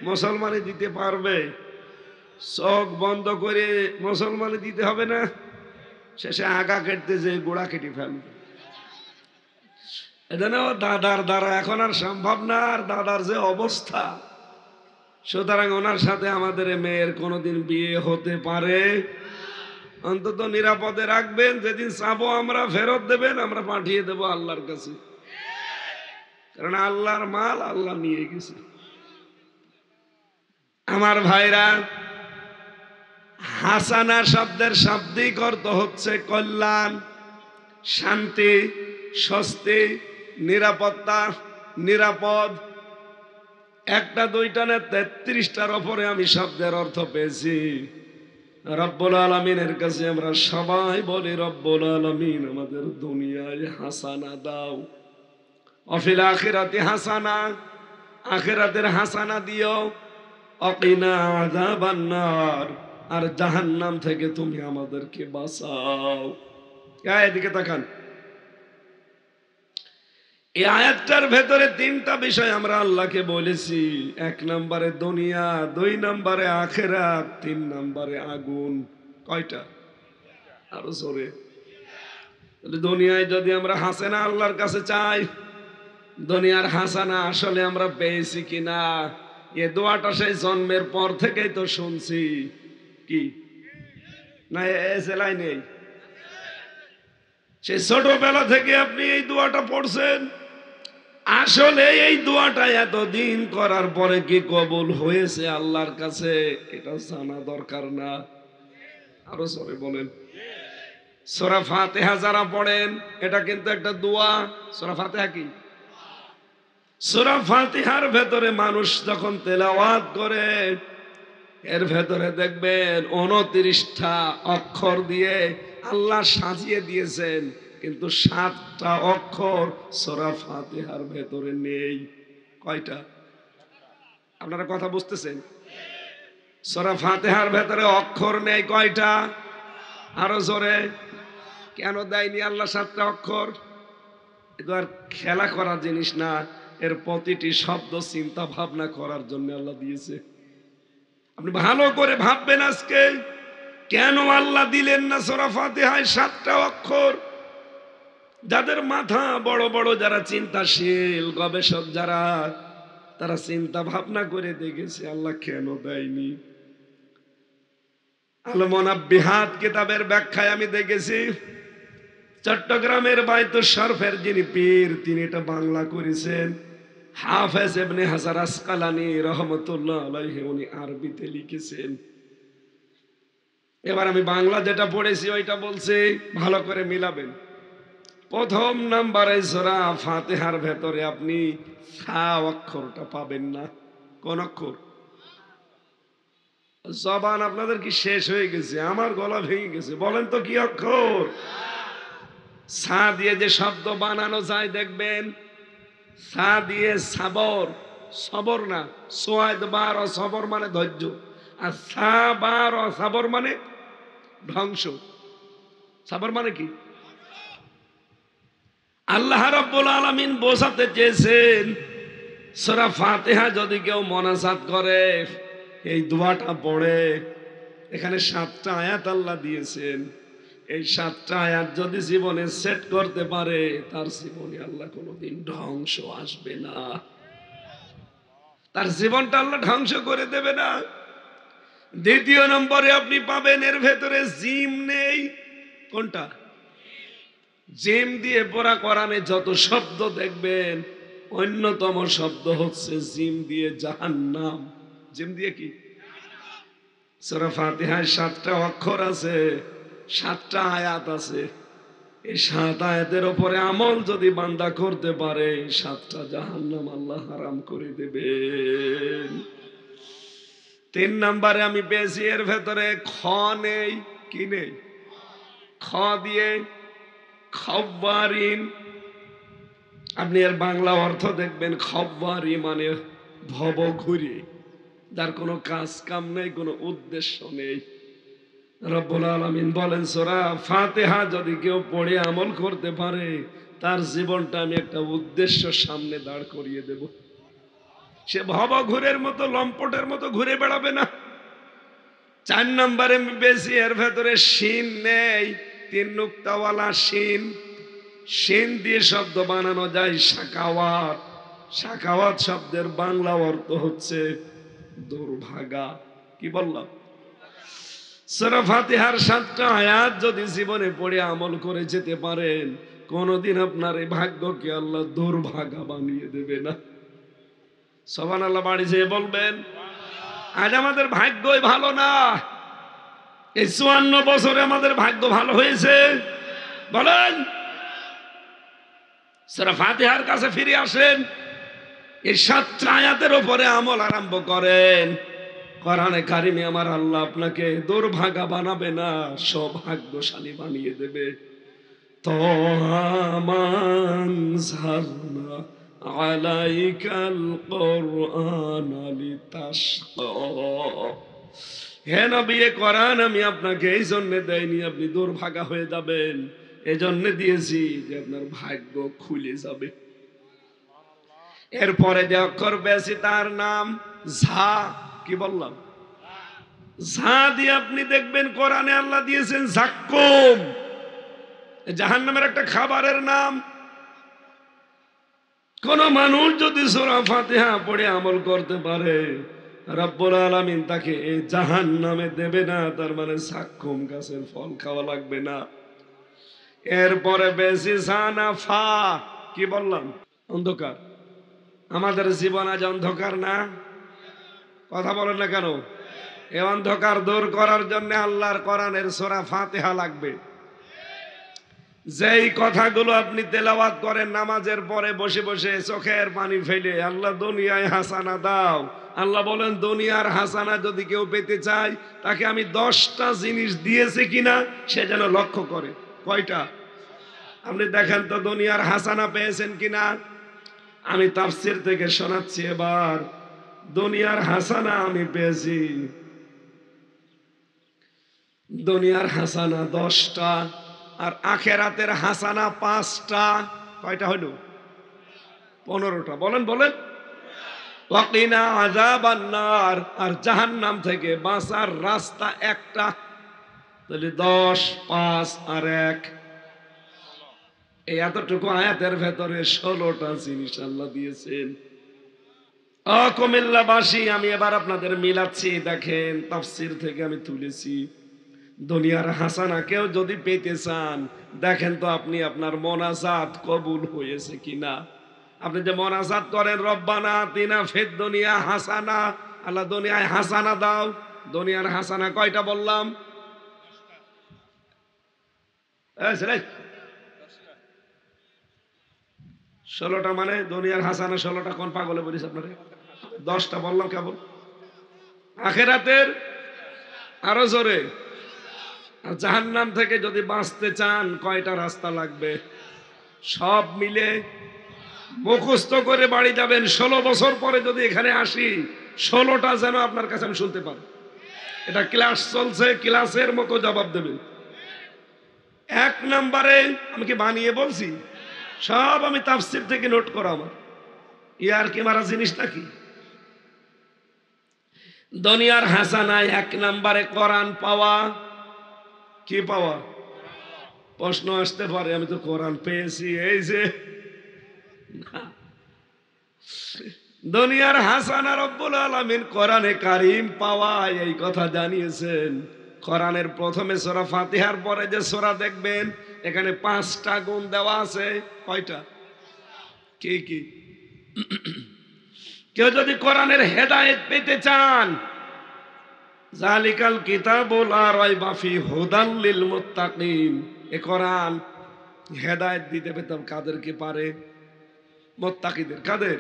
মুসলমানই দিতে পারবে? চোখ বন্ধ করে মুসলমানই দিতে হবে না? শেষে আগা কেটতে যে গোড়া কেটে ফেলবে। এজন্য দাদার দ্বারা এখন আর সম্ভব না, আর দাদার যে অবস্থা, সুতরাং ওনার সাথে আমাদের মেয়ের কোনোদিন বিয়ে হতে পারে। অন্তত নিরাপদে রাখবেন, যেদিন চাবো আমরা ফেরত দেবেন, আমরা পাঠিয়ে দেব আল্লাহর কাছে। কারণ আল্লাহর মাল আল্লাহ নিয়ে গেছে। আমার ভাইরা, হাসানা শব্দের শাব্দিক অর্থ হচ্ছে কল্যাণ, শান্তি, স্বস্তি, নিরাপত্তা, নিরাপদ। একটা দুইটা না 33টার ওপরে আমি শব্দের অর্থ পেয়েছি। রব্বুল আলামিনের কাছে আমরা সবাই বলি, রব্বুল আলামিন আমাদের দুনিয়ায় হাসানা দাও, অফিল আখিরাতি হাসানা, আখিরাতের হাসানা দিও, অকিনা আযাবান নার, আর জাহান্নাম থেকে তুমি আমাদেরকে বাঁচাও। এদিকে তাকান। এই আয়াতটার ভেতরে 3টা বিষয় আমরা আল্লাহকে বলেছি। 1 নম্বরে দুনিয়া, 2 নম্বরে আখিরাত, 3 নম্বরে আগুন। কয়টা? আরো জোরে। দুনিয়ায় যদি আমরা হাসানা আল্লাহর কাছে চাই, দুনিয়ার হাসানা আসলে আমরা পেয়েছি কিনা? এ দোয়াটা সেই জন্মের পর থেকেই তো শুনছি। কি না এসেলাই নেই? সেই ছোটবেলা থেকে আপনি এই দোয়াটা পড়ছেন। আসলে এই দোয়াটা এতদিন করার পরে কি কবুল হয়েছে আল্লাহর কাছে, এটা জানা দরকার না? আরো জোরে বলেন। সূরা ফাতিহা যারা পড়েন, এটা কিন্তু একটা দোয়া। সূরা ফাতিহা কি? সূরা ফাতিহার ভেতরে মানুষ যখন তেলাওয়াত করে, এর ভেতরে দেখবেন 29টা অক্ষর দিয়ে আল্লাহ সাজিয়ে দিয়েছেন, কিন্তু 7টা অক্ষর সূরা ফাতিহার ভেতরে নেই। কয়টা? আপনারা কথা বুঝতেছেন? সূরা ফাতিহার ভেতরে অক্ষর নেই কয়টা? আরো জোরে। কেন দেয়নি আল্লাহ 7টা অক্ষর? এটা আর খেলা করার জিনিস না, এর প্রতিটি শব্দ চিন্তা ভাবনা করার জন্য আল্লাহ দিয়েছে। আপনি ভালো করে ভাববেন আজকে, কেন আল্লাহ দিলেন না সূরা ফাতিহায় 7টা অক্ষর? যাদের মাথা বড় বড়, যারা চিন্তাশীল গবেষক, যারা, তারা চিন্তা ভাবনা করে দেখেছে আল্লাহ কেন দেয়নি। আল মুনাব্বিহাত কিতাবের ব্যাখ্যায় আমি দেখেছি চট্টগ্রামের বায়তুশ শরফের যিনি পীর, তিনি এটা বাংলা করেছেন। হাফেজ ইবনে হাজার আসকালানি রহমতুল্লাহ আলাইহি উনি আরবিতে লিখেছেন। এবার আমি বাংলা যেটা পড়েছি ওইটা বলছি, ভালো করে মিলাবেন। প্রথম নাম্বারে সূরা ফাতিহার ভেতরে আপনি সা অক্ষরটা পাবেন না। কোন অক্ষর? জবান আপনাদের কি শেষ হয়ে গেছে? আমার গলা ভেঙে গেছে। বলেন তো কি অক্ষর? সা দিয়ে যে শব্দ বানানো যায় দেখবেন, সা দিয়ে সাবর, সবর না, সোয়াদ বার সবর মানে ধৈর্য, আর সা বার সাবর মানে ধ্বংস। সাবর মানে কি? আল্লাহ রাব্বুল আলামিন বোঝাতে চেয়েছেন, সূরা ফাতিহা যদি কেউ মোনাজাত করে, এই দোয়াটা পড়ে, এখানে 7টা আয়াত আল্লাহ দিয়েছেন। এই 7টা আয়াত যদি জীবনে সেট করতে পারে, তার জীবনে আল্লাহ কোনোদিন ধ্বংস আসবে না, তার জীবনটা আল্লাহ ধ্বংস করে দেবে না। দ্বিতীয় নম্বরে আপনি পাবেন এর ভেতরে জিম নেই। কোনটা? জিম দিয়ে পড়া কোরআনে যত শব্দ দেখবেন, অন্যতম শব্দ হচ্ছে জিম দিয়ে জাহান্নাম। জিম দিয়ে কি? সূরা ফাতিহায় 7টা অক্ষর আছে, 7টা আয়াত আছে। এই 7 আয়াতের উপরে আমল যদি বান্দা করতে পারে, 7টা জাহান্নাম আল্লাহ হারাম করে দেবেন। 3 নম্বরে আমি পেয়েছি এর ভেতরে খ নেই। কি নেই? খ দিয়ে খব্বারিন। আপনি এর বাংলা অর্থ দেখবেন, খব্বারি মানে ভবঘুরে, যার কোনো কাজ কাম নেই, কোনো উদ্দেশ্য নেই। রব্বুল আলামিন বলেন সূরা ফাতিহা যদি কেউ পড়ে আমল করতে পারে, তার জীবনটা আমি একটা উদ্দেশ্য সামনে দাঁড় করিয়ে দেব। সে ভবঘুরের মতো, লম্পটের মতো ঘুরে বেড়াবে না। 4 নম্বরে বেশি এর ভেতরে শিন নেই। 3 নুক্তাওয়ালা শিন। শিন দিয়ে শব্দ বানানো যায় সাকাওয়াত। সাকাওয়াত শব্দের বাংলা অর্থ হচ্ছে দুর্ভাগা। কি বললাম? সূরা ফাতিহার 7টা আয়াত যদি জীবনে পড়ে আমল করে যেতে পারেন, কোনদিন আপনার এই ভাগ্যকে আল্লাহ দুর্ভাগা বানিয়ে দেবে না। সুবহানাল্লাহ বাড়ি যেয়ে বলবেন। আজ আমাদের ভাগ্যই ভালো না। এই 54 বছরে আমাদের ভাগ্য ভালো হয়েছে? বলেন। সূরা ফাতিহার কাছে ফিরে আসেন, এই 7টা আয়াতের উপরে আমল আরম্ভ করেন। কোরআনে কারিমে আমার আল্লাহ আপনাকে দুর্ভাগা বানাবে না, সৌভাগ্যশালী বানিয়ে দেবে। তহামান সারনা আলাইকাল কোরআন লিতাশকা। হে নবী, কোরআন আমি আপনাকে এই জন্য দেইনি আপনি দুর্ভাগা হয়ে যাবেন, এজন্য দিয়েছি যে আপনার ভাগ্য খুলে যাবে। এরপরে যে অক্ষর পেয়েছি তার নাম ঝা। কি বললাম? ঝা দিয়ে আপনি দেখবেন কোরআনে আল্লাহ দিয়েছেন জাক্কুম, জাহান্নামের একটা খাবারের নাম। কোন মানুষ যদি সূরা ফাতিহা পড়ে আমল করতে পারে, রব্বুল আলামিন তাকে এই জাহান্নামে দেবে না, তার মানে জাক্কুম গাছের ফল খাওয়া লাগবে না। এরপরে বেশি জানা ফা। কি বললাম? অন্ধকার। আমাদের জীবন আজ অন্ধকার না? কথা বলেন না কেন? এই অন্ধকার দূর করার জন্য আল্লাহর কোরআনের সূরা ফাতিহা লাগবে। যেই কথাগুলো আপনি তেলাওয়াত করেন নামাজের পরে বসে বসে চোখের পানি ফেলে, আল্লাহ দুনিয়ায় হাসানা দাও, আল্লাহ বলেন দুনিয়ার হাসানা যদি কেউ পেতে চায়, তাকে আমি 10টা জিনিস দিয়েছি কিনা সে যেন লক্ষ্য করে। কয়টা? আপনি দেখেন তো দুনিয়ার হাসানা পেয়েছেন কিনা। আমি তাফসীর থেকে শোনাচ্ছি এবার। দুনিয়ার হাসানা আমি পেয়েছি, দুনিয়ার হাসানা 10টা, আর আখেরাতের হাসানা 5টা। কয়টা হলো? 15টা। বলেন বলেন। ওয়াকিনা আযাবান নার, আর জাহান্নাম থেকে বাঁচার রাস্তা একটা। তাহলে 10, 5 আর 1, এই এতটুকু আয়াতের ভেতরে 16টা জিনিস আল্লাহ দিয়েছেন। কুমিল্লাবাসী, আমি এবার আপনাদের মিলাচ্ছি, দেখেন তাফসীর থেকে আমি তুলেছি। দুনিয়ার হাসানা কেউ যদি পেতে চান, দেখেন তো আপনি আপনার মোনাজাত কবুল হয়েছে কিনা। আপনি যে মোনাজাত করেন, রব্বানা আতিনা ফিদ দুনিয়া হাসানা, আল্লাহ দুনিয়ায় হাসানা দাও, দুনিয়ার হাসানা কয়টা বললাম? 16টা। মানে দুনিয়ার হাসানা 16টা। কোন পাগলে বলিস আপনারে? 10টা বললাম কেবল। আখেরাতের আরো জোরে। আর জাহান্নাম থেকে যদি বাঁচতে চান কয়টা রাস্তা লাগবে? সব মিলে মুখস্থ করে বাড়ি যাবেন। 16 বছর পরে যদি এখানে আসি, 16টা যেন আপনার কাছে আমি শুনতে পারি। এটা ক্লাস চলছে, ক্লাসের মতো জবাব দেবেন। 1 নম্বরে, আমি কি বানিয়ে বলছি? সব আমি তাফসীর থেকে নোট করা। আমার ইয়ার কি মারা জিনিস নাকি? দুনিয়ার হাসানায় 1 নম্বরে কোরআন পাওয়া। কি পাওয়া? প্রশ্ন আসতে পারে, আমি তো কোরআন পেয়েছি, এই যে দুনিয়ার হাসানা রব্বুল আলামিন কোরআনে কারীম পাওয়া, এই কথা জানিয়েছেন। কোরআনের প্রথমে সূরা ফাতিহার পরে যে সূরা দেখবেন, এখানে 5টা গুণ দেওয়া আছে। কয়টা? কি কি? কেউ যদি কোরআনের হেদায়েত পেতে চান, জালিকাল কিতাবুল লা রাইবা ফিহি হুদাল লিল মুত্তাকিন, এ কোরআন হেদায়েত দিতে পেতাম কাদেরকে পারে? মুত্তাকিদের। কাদের?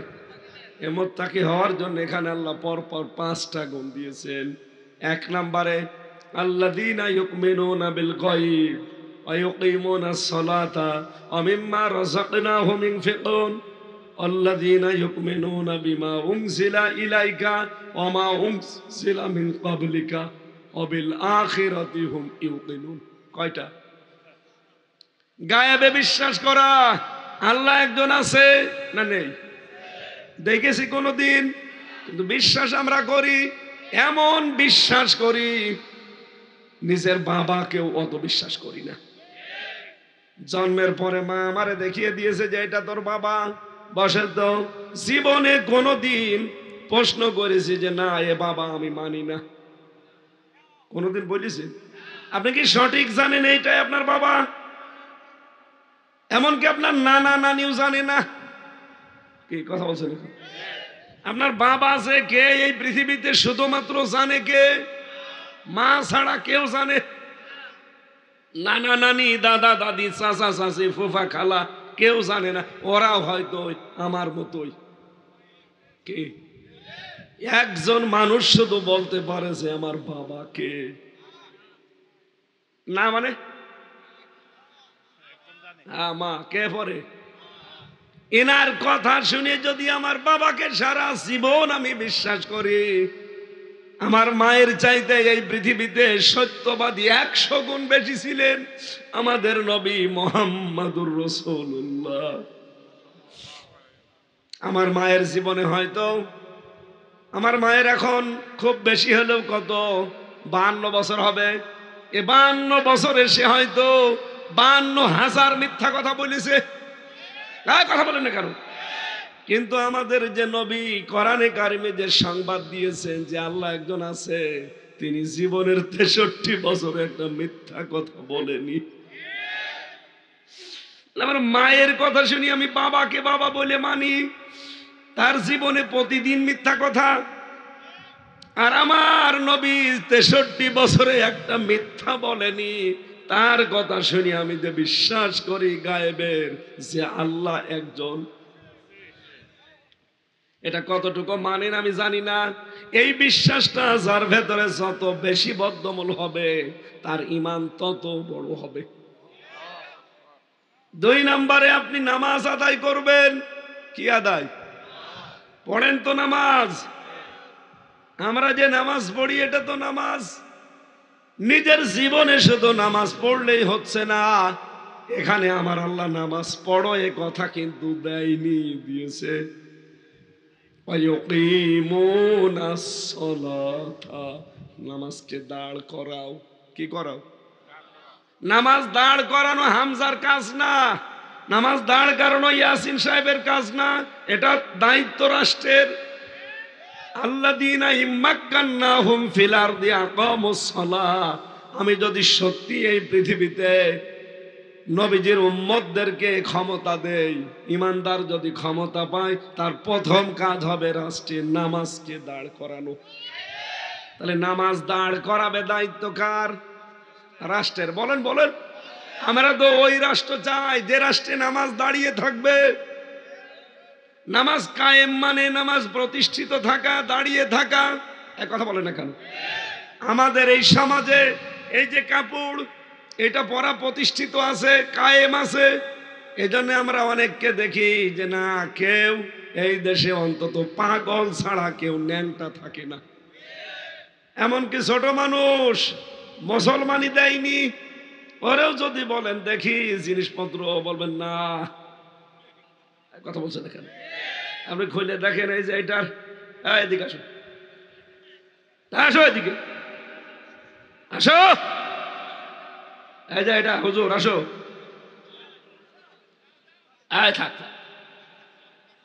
এ মুত্তাকি হওয়ার জন্য এখানে আল্লাহ পরপর 5টা গুণ দিয়েছেন। 1 নম্বরে আল্লাযীনা ইউমিনুনা বিল গায়ব ওয়া ইউকিমুনাস সালাতা ওয়া মিম্মা রাযাকনাহুম ইউনফিকুন আল্লাযীনা ইউমিনুনা বিমা উনজিলা ইলাইকা ওয়া মা উনজিলা মিন ক্বাবলিকা ওয়া বিল আখিরাতি হুম ইউকিনুন। কয়টা? গায়েবে বিশ্বাস করা, আল্লাহ একজন আছে না নেই? দেখেছি কোনদিন? কিন্তু বিশ্বাস আমরা করি, এমন বিশ্বাস করি, নিজের বাবাকেও অত বিশ্বাস করি না। জন্মের পরে মা আমারে দেখিয়ে দিয়েছে যে এটা তোর বাবা, বসে তো। জীবনে কোনদিন প্রশ্ন করেছি যে না, এ বাবা আমি মানি না? কোনদিন বলেছি? আপনি কি সঠিক জানেন এইটাই আপনার বাবা? এমনকি আপনার নানা নানিও জানে না। কি কথা বলছেন? আপনার বাবা আছে কে এই পৃথিবীতে শুধুমাত্র জানে কে? মা ছাড়া কেউ জানে? নানা নানি, দাদা দাদি, চাচা চাচি, ফুফা খালা কেউ জানে না। ওরাও হয়তো আমার মতোই। কে? একজন মানুষ শুধু বলতে পারে যে আমার বাবা কে। না মানে মা কে পরে? এনার কথা শুনে যদি আমার বাবাকে সারা জীবন আমি বিশ্বাস করি, আমার মায়ের চাইতে এই পৃথিবীতে সত্যবাদী 100 গুণ বেশি ছিলেন আমাদের নবী মুহাম্মাদুর রাসূলুল্লাহ। আমার মায়ের জীবনে হয়তো, আমার মায়ের এখন খুব বেশি হলেও কত 52 বছর হবে। এ 52 বছরে সে হয়তো 52,000 মিথ্যা কথা বলেছে। কথা বলেন না কারণ। কিন্তু আমাদের যে নবী কোরআনে কারিমে যে সংবাদ দিয়েছেন যে আল্লাহ একজন আছে, তিনি জীবনের 63 বছরে একটা মিথ্যা কথা বলেনি। আমার মায়ের কথা শুনি আমি বাবাকে বাবা বলে মানি, তার জীবনে প্রতিদিন মিথ্যা কথা। আর আমার নবী 63 বছরে একটা মিথ্যা বলেনি। তার কথা শুনি আমি যে বিশ্বাস করি গায়েবের যে আল্লাহ একজন। এটা কতটুকু মানেন আমি জানি না। এই বিশ্বাসটা যার ভেতরে যত বেশি বদ্ধমূল হবে, তার ঈমান তত বড় হবে। 2 নম্বরে আপনি নামাজ আদায় করবেন। কি আদায়? পড়েন তো নামাজ। আমরা যে নামাজ পড়ি এটা তো নামাজ। নিজের জীবনে শুধু নামাজ পড়লেই হচ্ছে না। এখানে আমার আল্লাহ নামাজ পড়ো এ কথা কিন্তু দেয়নি, দিয়েছে নামাজকে দাঁড় করাও। কি করাও? নামাজ দাঁড় করানো হামজার কাজ না, নামাজ দাঁড় করানো ইয়াসিন সাহেবের কাজ না, এটা দায়িত্ব রাষ্ট্রের। আল্লাযীনা ইম্মাক্কান্নাহুম ফিল আরদি আকামুস সালাহ, আমি যদি সত্যি এই পৃথিবীতে নবীজির উম্মতদেরকে ক্ষমতা দেই, ইমানদার যদি ক্ষমতা পায়, তার প্রথম কাজ হবে রাষ্ট্রে নামাজকে দাঁড় করানো। তাহলে নামাজ দাঁড় করাবে দায়িত্ব কার? রাষ্ট্রের। বলেন বলেন। আমরা তো ওই রাষ্ট্র চাই যে রাষ্ট্রে নামাজ দাঁড়িয়ে থাকবে। নামাজ কায়েম মানে নামাজ প্রতিষ্ঠিত থাকা, দাঁড়িয়ে থাকা। এক কথা বলে না কেন? আমাদের এই সমাজে এই যে কাপড়, এটা পরা প্রতিষ্ঠিত আছে, কায়েম আছে। এই জন্য আমরা অনেককে দেখি যে না, কেউ এই দেশে অন্তত পাগল ছাড়া কেউ ন্যাংটা থাকে না। এমনকি ছোট মানুষ মুসলমানই দেয়নি, ওরেও যদি বলেন দেখি জিনিসপত্র, বলবেন না। কথা বলছে দেখেন, আপনি খুলে দেখেন এই যে এটার, এদিকে আসো, আসো এদিকে আসো, এই যে এটা হুজুর আসো, থাক।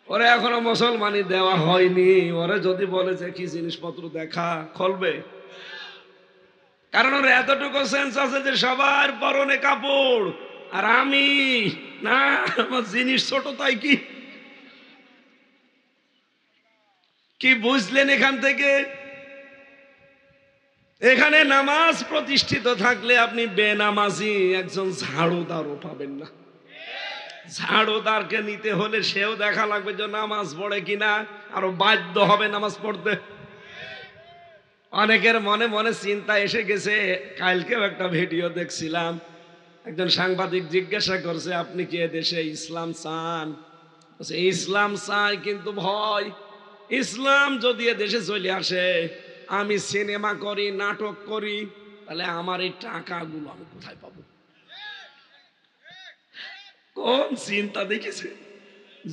ওরে এখনো মুসলমানই দেওয়া হয়নি, ওরে যদি বলে যে কি জিনিসপত্র দেখা, খুলবে। কারণ ওর এতটুকু সেন্স আছে যে সবার পরনে কাপড়, আর আমি না, আমার জিনিস ছোট, তাই কি কি বুঝলেন এখান থেকে? এখানে নামাজ প্রতিষ্ঠিত থাকলে আপনি বেনামাজি একজন ঝাড়ুদারও পাবেন না। ঝাড়ুদারকে নিতে হলে সেও দেখা লাগবে যে নামাজ পড়ে কিনা, আরো বাধ্য হবে নামাজ পড়তে। অনেকের মনে মনে চিন্তা এসে গেছে। কালকেও একটা ভিডিও দেখছিলাম, একজন সাংবাদিক জিজ্ঞাসা করছে আপনি কি দেশে ইসলাম চান? ইসলাম চাই, কিন্তু ভয়। ইসলাম যদি দেশে চলে আসে, আমি সিনেমা করি, নাটক করি, তাহলে আমার এই টাকাগুলো আমি কোথায় পাবো? কোন চিন্তা দেখেছে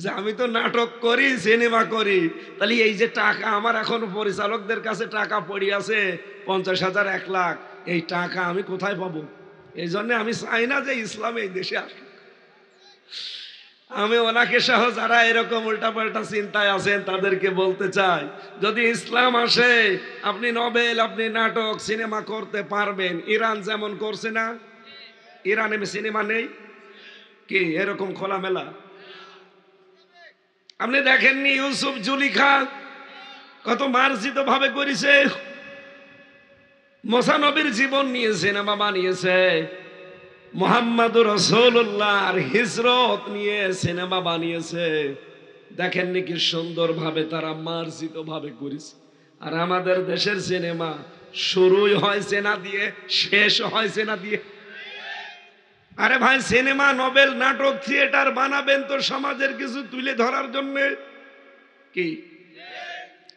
যে আমি তো নাটক করি, সিনেমা করি, তাহলে এই যে টাকা আমার এখন পরিচালকদের কাছে টাকা পড়ে আছে 50,000, 1 লাখ, এই টাকা আমি কোথায় পাবো? এই জন্য আমি চাই না যে ইসলাম এই দেশে আসে। আমি ওনাকে সহ যারা এরকম উল্টাপাল্টা চিন্তায় আছেন তাদেরকে বলতে চাই, যদি ইসলাম আসে, আপনি নভেল, আপনি নাটক, সিনেমা করতে পারবেন। ইরান যেমন করছে না? ইরানে সিনেমা নেই কি এরকম খোলামেলা? আপনি দেখেননি ইউসুফ জুলিখা কত মার্জিত ভাবে করেছে? মুসা নবীর জীবন নিয়ে সিনেমা বানিয়েছে, মুহাম্মাদুর রাসূলুল্লাহর হিজরত নিয়ে সিনেমা বানিয়েছে। দেখেননি কি সুন্দর ভাবে তারা মার্জিত ভাবে করেছে? আর আমাদের দেশের সিনেমা শুরুই হয়েছে না দিয়ে, শেষ হয়েছে না দিয়ে। আরে ভাই, সিনেমা, নভেল, নাটক, থিয়েটার বানাবেন তো সমাজের কিছু তুলে ধরার জন্য। কি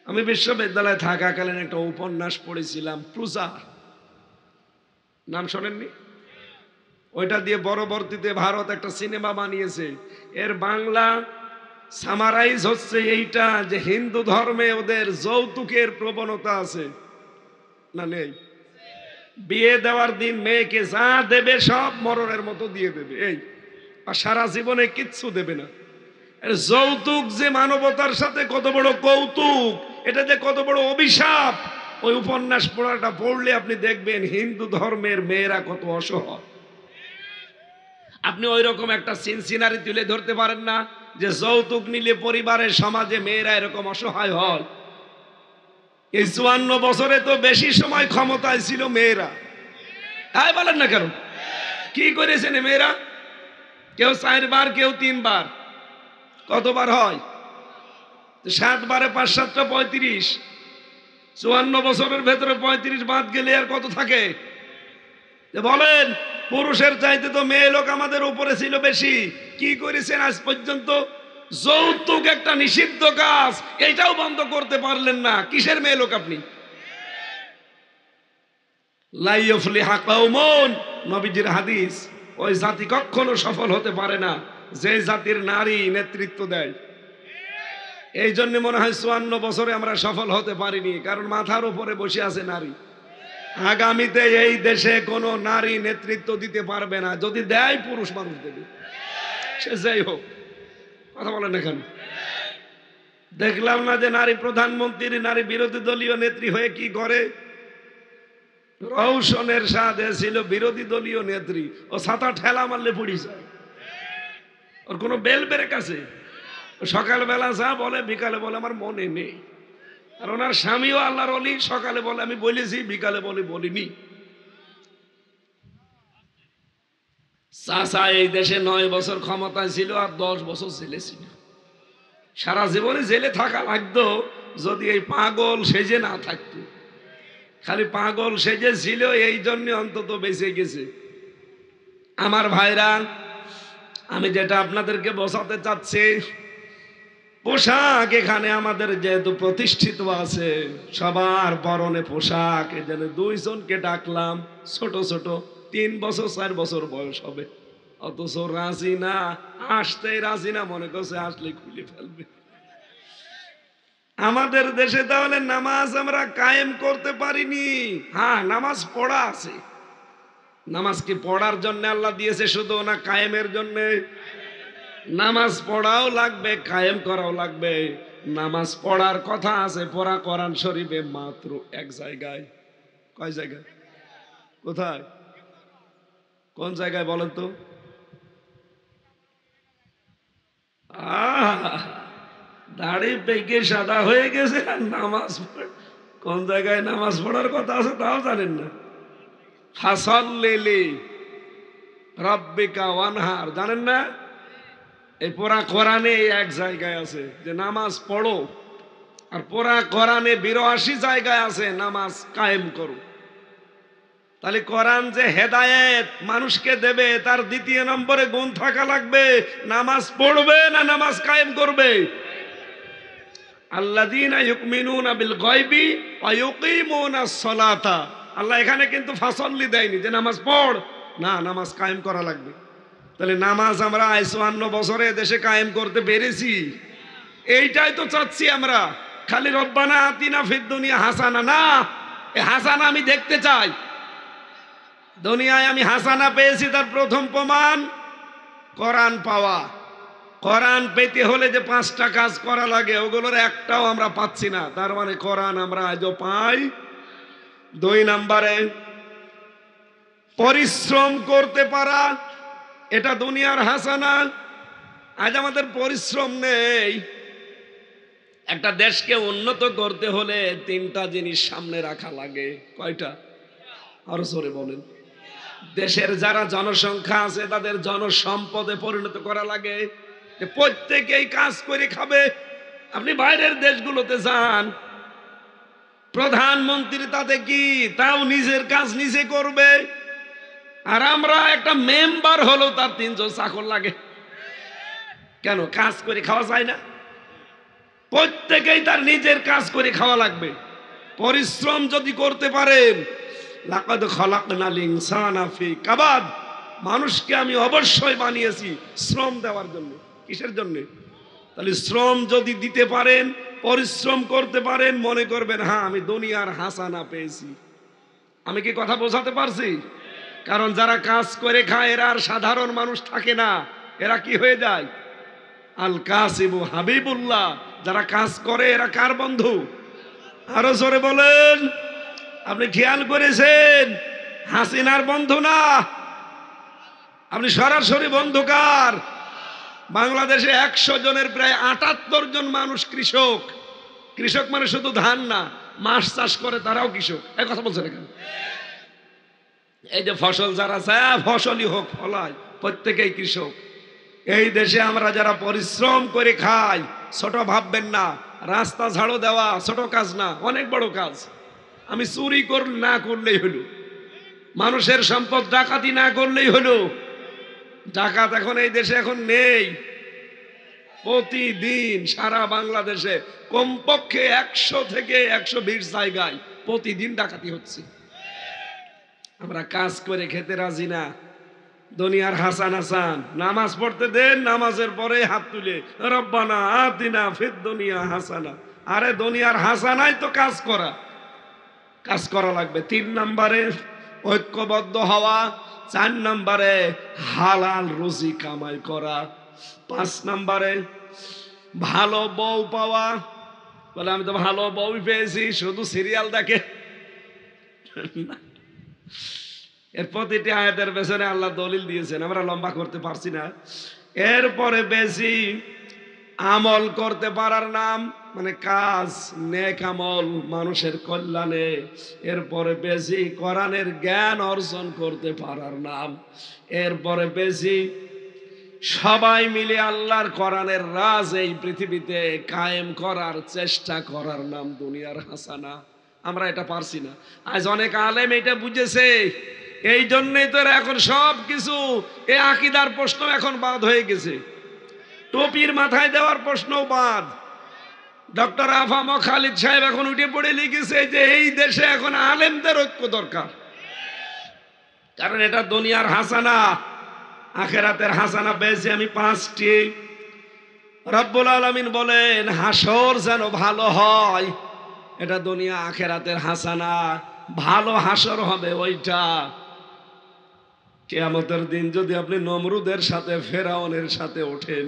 আমি বিশ্ববিদ্যালয়ে থাকাকালীন একটা উপন্যাস পড়েছিলাম, প্রজা, নাম শোনেননি? ওইটা দিয়ে পরবর্তীতে ভারত একটা সিনেমা বানিয়েছে। এর বাংলা সামারাইজ হচ্ছে এইটা যে হিন্দু ধর্মে ওদের যৌতুকের প্রবণতা আছে না নেই? বিয়ে দেওয়ার দিন মেয়েকে যা দেবে সব মরণের মতো দিয়ে দেবে, এই, আর সারা জীবনে কিচ্ছু দেবে না। যৌতুক যে মানবতার সাথে কত বড় কৌতুক, এটা যে কত বড় অভিশাপ, ওই উপন্যাস পড়াটা পড়লে আপনি দেখবেন হিন্দু ধর্মের মেয়েরা কত অসহায়। আপনি ওই রকম একটা সিনারি তুলে ধরতে পারেন না যে যৌতুক নিলে পরিবারের, সমাজে মেয়েরা এরকম অসহায় হয়? এই 54 বছরে তো বেশি সময় ক্ষমতায় ছিল মেয়েরা। হ্যাঁ বলেন না কেন? কি করেছেন মেয়েরা? কেউ 4 বার, কেউ 3 বার। কতবার হয়? 7 বারে 5 7 35। 54 বছরের ভেতরে 35 বাদ গেলে আর কত থাকে? বলেন। পুরুষের চাইতে তো মেয়ে লোক আমাদের উপরে ছিল বেশি। কি করেছেন আজ পর্যন্ত? যৌতুক একটা নিষিদ্ধ কাজ, এটাও বন্ধ করতে পারলেন না। কিসের মেয়ে লোক আপনি? লা ইউফলিহা কওমুন, নবীজির হাদিস, ওই জাতি কখনো সফল হতে পারে না যে জাতির নারী নেতৃত্ব দেয়। এই জন্য মনে হয় 54 বছরে আমরা সফল হতে পারিনি, কারণ মাথার উপরে বসে আছে নারী। আগামীতে এই দেশে কোনো নারী নেতৃত্ব দিতে পারবে না, যদি দেয় পুরুষ মানুষ দেবে, সে যাই হোক। কথা বলেন এখানে। দেখলাম না যে নারী প্রধানমন্ত্রী নারী বিরোধী দলীয় নেত্রী হয়ে কি করে? রৌশনের সাথে ছিল বিরোধী দলীয় নেত্রী, ও ছাতা ঠেলা মারলে পড়ি যায়, ওর কোনো বেল ব্রেক আছে? সকালবেলা যা বলে বিকালে বলে আমার মনে নেই। আর ওনার স্বামীও আল্লাহর ওলি, সকালে বলে আমি বলেছি, বিকালে বলে বলিনি। চাচা এই দেশে 9 বছর ক্ষমতায় ছিল আর 10 বছর জেলে ছিল। সারা জীবনে জেলে থাকা লাগতো যদি এই পাগল সেজে না থাকতো। খালি পাগল সেজে ছিল, এই জন্য অন্তত বেঁচে গেছে। আমার ভাইরা, আমি যেটা আপনাদেরকে বোঝাতে চাচ্ছি, পোশাক এখানে আমাদের যেহেতু প্রতিষ্ঠিত আছে, সবার পরনে পোশাক। এখানে 2 জনকে ডাকলাম, ছোট ছোট 3 বছর 4 বছর বয়স হবে, অথচ রাজি না, আসতেই রাজি না, মনে করছে আসলে খুলে ফেলবে। আমাদের দেশে তাহলে নামাজ আমরা কায়েম করতে পারিনি। হ্যাঁ, নামাজ পড়া আছে। নামাজ কি পড়ার জন্য আল্লাহ দিয়েছে শুধু, না কায়েমের জন্য? নামাজ পড়াও লাগবে, কায়েম করাও লাগবে। নামাজ পড়ার কথা আছে পড়া কোরআন শরীফে মাত্র 1 জায়গায়। কয় জায়গায়? কোথায়? কোন জায়গায় বলেন তো? দাড়ি পেকে সাদা হয়ে গেছে আর নামাজ কোন জায়গায় নামাজ পড়ার কথা আছে তাও জানেন না। ফাসাল্লি রাব্বিকা ওয়ানহার, জানেন না? এই পুরা কোরআনে 1 জায়গায় আছে যে নামাজ পড়ো, আর পুরা কোরআনে 82 জায়গায় আছে নামাজ কায়েম করো। তাহলে কোরআন যে হেদায়েত মানুষকে দেবে, তার 2 নম্বরে গুণ থাকা লাগবে, নামাজ পড়বে না নামাজ কায়েম করবে। আল্লাযীনা ইউমিনুনা বিল গায়বি ওয়া ইউকিমুনাস সালাতা। আল্লাহ এখানে কিন্তু ফাসাল্লি দেয়নি যে নামাজ পড়, না, নামাজ কায়েম করা লাগবে। তাহলে নামাজ আমরা 54 বছরে দেশে কায়েম করতে পেরেছি? এইটাই তো চাচ্ছি আমরা। খালি রব্বানা আতিনা ফিদ দুনিয়া হাসানা না, এই হাসানা আমি দেখতে চাই। দুনিয়ায় আমি হাসানা পেয়েছি, তার প্রথম প্রমাণ কোরআন পাওয়া। কোরআন পেতে হলে যে 5টা কাজ করা লাগে, ওগুলোর একটাও আমরা পাচ্ছি না। তার মানে কোরআন আমরা আজও পাই। 2 নম্বরে পরিশ্রম করতে পারা, এটা দুনিয়ার হাসানা। আজ আমাদের পরিশ্রম নেই। একটা দেশকে উন্নত করতে হলে 3টা জিনিস সামনে রাখা লাগে। কয়টা? আরো জোরে বলেন। দেশের যারা জনসংখ্যা আছে তাদের জনসম্পদে পরিণত করা লাগে, প্রত্যেকেই কাজ করে খাবে। আপনি বাইরের দেশগুলোতে যান, প্রধানমন্ত্রী তাতে কি, তাও নিজের কাজ নিজে করবে। আর আমরা একটা মেম্বার হলো তার 3 জন চাকর লাগে। কেন? কাজ করে খাওয়া যায় না? প্রত্যেকেই তার নিজের কাজ করে খাওয়া লাগবে। পরিশ্রম যদি করতে পারেন, লাকাদ খালাকনাল ইনসানা ফি কাবাদ, মানুষকে আমি অবশ্যই বানিয়েছি শ্রম দেওয়ার জন্য। কিসের জন্য? তাহলে শ্রম যদি দিতে পারেন, পরিশ্রম করতে পারেন, মনে করবেন হ্যাঁ আমি দুনিয়ার হাসানা পেয়েছি। আমি কি কথা বোঝাতে পারছি? কারণ যারা কাজ করে খায় এরা আর সাধারণ মানুষ থাকে না, এরা কি হয়ে যায়? আল কাসিবু হাবিবুল্লাহ। যারা কাজ করে এরা কার বন্ধু? আরো জোরে বলেন। আপনি খেয়াল করেছেন, হাসিনার বন্ধু না, আপনি সরাসরি বন্ধু কার? বাংলাদেশে 100 জনের প্রায় 78 জন মানুষ কৃষক। কৃষক মানে শুধু ধান না, মাছ চাষ করে তারাও কৃষক। এই কথা বলছেন কেন? এই যে ফসল যারা চায়, ফসলই হোক ফলায়, প্রত্যেকেই কৃষক। এই দেশে আমরা যারা পরিশ্রম করে খাই, ছোট ভাববেন না। রাস্তা ঝাড়ু দেওয়া ছোট কাজ না, অনেক বড় কাজ। আমি চুরি না করলেই হলো, মানুষের সম্পদ ডাকাতি না করলেই হলো। ডাকাত এখন এই দেশে এখন নেই। প্রতিদিন সারা বাংলাদেশে কমপক্ষে 100 থেকে 120 জায়গায় প্রতিদিন ডাকাতি হচ্ছে। আমরা কাজ করে খেতে রাজি না। দুনিয়ার হাসান হাসান, নামাজ পড়তে দেন, নামাজের পরে হাত তুলে রব্বানা আতিনা ফিদ দুনিয়া হাসানা। আরে দুনিয়ার হাসানাই তো কাজ করা, কাজ করা লাগবে। 3 নম্বরে ঐক্যবদ্ধ হওয়া। 4 নম্বরে হালাল রুজি কামাই করা। 5 নম্বরে ভালো বউ পাওয়া। বলে আমি তো ভালো বউ পেয়েছি, শুধু সিরিয়াল দেখে। এর প্রতিটি আয়াতের পেছনে আল্লাহ দলিল দিয়েছেন, আমরা লম্বা করতে পারছি না। এরপরে বেশি আমল করতে পারার নাম, মানে কাজ, নেক আমল মানুষের কল্যাণে। এরপরে বেশি কোরআনের জ্ঞান অর্জন করতে পারার নাম। এরপরে বেশি সবাই মিলে আল্লাহর কোরআনের রাজ এই পৃথিবীতে কায়েম করার চেষ্টা করার নাম দুনিয়ার হাসানা। আমরা এটা পারছি না। আজ অনেক আলেম এটা বুঝেছে, এই জন্যই তো এখন সব কিছু, এই আকীদার প্রশ্ন এখন বাদ হয়ে গেছে, টুপির মাথায় দেওয়ার প্রশ্নও বাদ। ডক্টর আফাম খালিদ সাহেব এখন উঠে পড়ে লিখেছে যে এই দেশে এখন আলেমদের ঐক্য দরকার, কারণ এটা দুনিয়ার হাসানা। আখেরাতের হাসানা পেয়েছি আমি 5টি। রব্বুল আলামিন বলেন হাসর যেন ভালো হয়, এটা দুনিয়া আখেরাতের হাসানা। ভালো হাসর হবে ওইটা। কিয়ামতের দিন যদি আপনি নমরুদের সাথে, ফেরাউনের সাথে ওঠেন,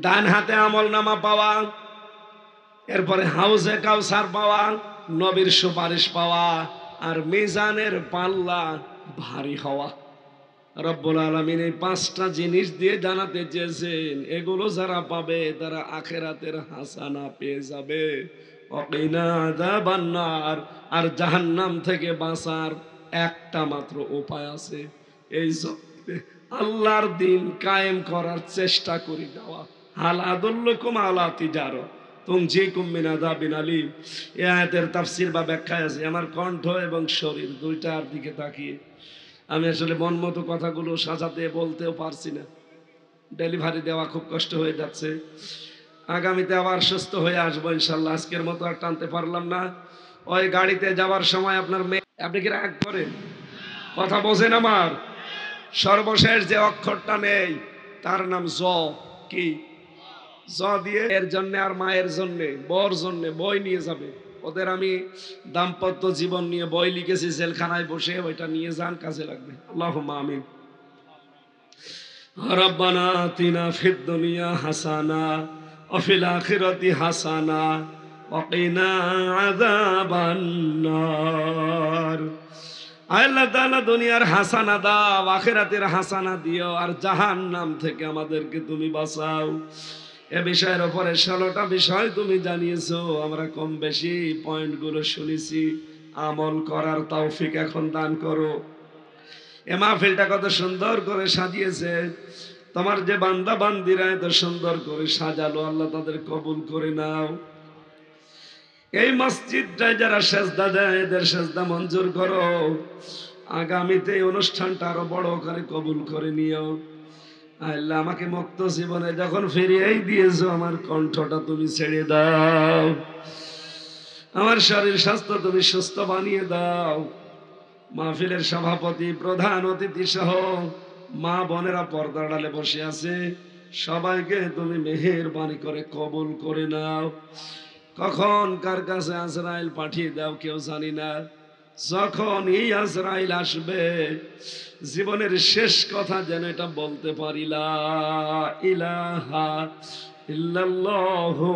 ডান হাতে আমলনামা পাওয়া, এরপরে হাউজে কাউসার পাওয়া, নবীর সুপারিশ পাওয়া, আর মিজানের পাল্লা ভারী হওয়া। রব্বুল আলামিন এই 5টা জিনিস দিয়ে জানাতে চেয়েছেন, এগুলো যারা পাবে তারা আখেরাতের হাসানা পেয়ে যাবে। ওয়াকিনা আযাবান নার, আর জাহান্নাম থেকে বাঁচার একটা মাত্র উপায় আছে, এই জগতে আল্লাহর দিন কায়েম করার চেষ্টা করে যাওয়া। হাল আদুল্লুকুম আলা তিজারা তুনজিকুম মিন আযাবিন আলীম। এই আয়াতের তাফসীর বা ব্যাখ্যায় আছে। আমার কণ্ঠ এবং শরীর দুইটার দিকে তাকিয়ে আমি আসলে মন মতো কথাগুলো সাজাতে বলতেও পারছি না, ডেলিভারি দেওয়া খুব কষ্ট হয়ে যাচ্ছে। আগামীতে আবার সুস্থ হয়ে আসবো ইনশাল্লাহ। আজকের মতো আর টানতে পারলাম না। ওই গাড়িতে যাওয়ার সময় আপনার মেয়ে, আপনি কি রাগ করেন? কথা বোঝেন আমার? সর্বশেষ যে অক্ষরটা নেই তার নাম জ। কি জ দিয়ে এর জন্য আর মায়ের জন্য, বর জন্য বই নিয়ে যাবে। ওদের আমি দাম্পত্য জীবন নিয়ে বই লিখেছি, জেলখানায় বসে, ওইটা নিয়ে যান, কাজে লাগবে। আল্লাহুম্মা আমিন। রাব্বানা আতিনা ফিদ দুনিয়া হাসানা ওয়া ফিল আখিরাতি হাসানা ওয়া কিনা আযাবান নার। আল্লাহ তাআলা দুনিয়ার হাসানা দাও, আখিরাতের হাসানা দিও, আর জাহান্নাম থেকে আমাদেরকে তুমি বাঁচাও। এ বিষয়ের উপরে 16টা বিষয় তুমি জানিয়েছো, আমরা কম বেশি পয়েন্টগুলো শুনেছি। আমল করার তৌফিক এখন দান করো। এ মাহফিলটা কত সুন্দর করে সাজিয়েছে তোমার যে বান্দা বান্দিরা, এত সুন্দর করে সাজালো, আল্লাহ তাদের কবুল করে নাও। এই মসজিদটায় যারা সেজদা দেয় এদের সেজদা মঞ্জুর করো। আগামীতে এই অনুষ্ঠানটা আরো বড় করে কবুল করে নিও। আল্লাহ আমাকে মুক্ত জীবনে যখন ফিরিয়েই দিয়েছো, আমার কণ্ঠটা তুমি ছেড়ে দাও, আমার শরীর স্বাস্থ্য তুমি সুস্থ বানিয়ে দাও। মাহফিলের সভাপতি, প্রধান অতিথি সহ মা বোনেরা পর্দার আড়ালে বসে আছে, সবাইকে তুমি মেহেরবানি করে কবুল করে নাও। কখন কার কাছে আজরাইল পাঠিয়ে দাও কেউ জানি না। যখন এই আজরাইল আসবে, জীবনের শেষ কথা যেন এটা বলতে পারি, লা ইলাহা ইল্লাল্লাহু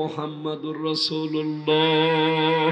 মুহাম্মাদুর রাসূলুল্লাহ।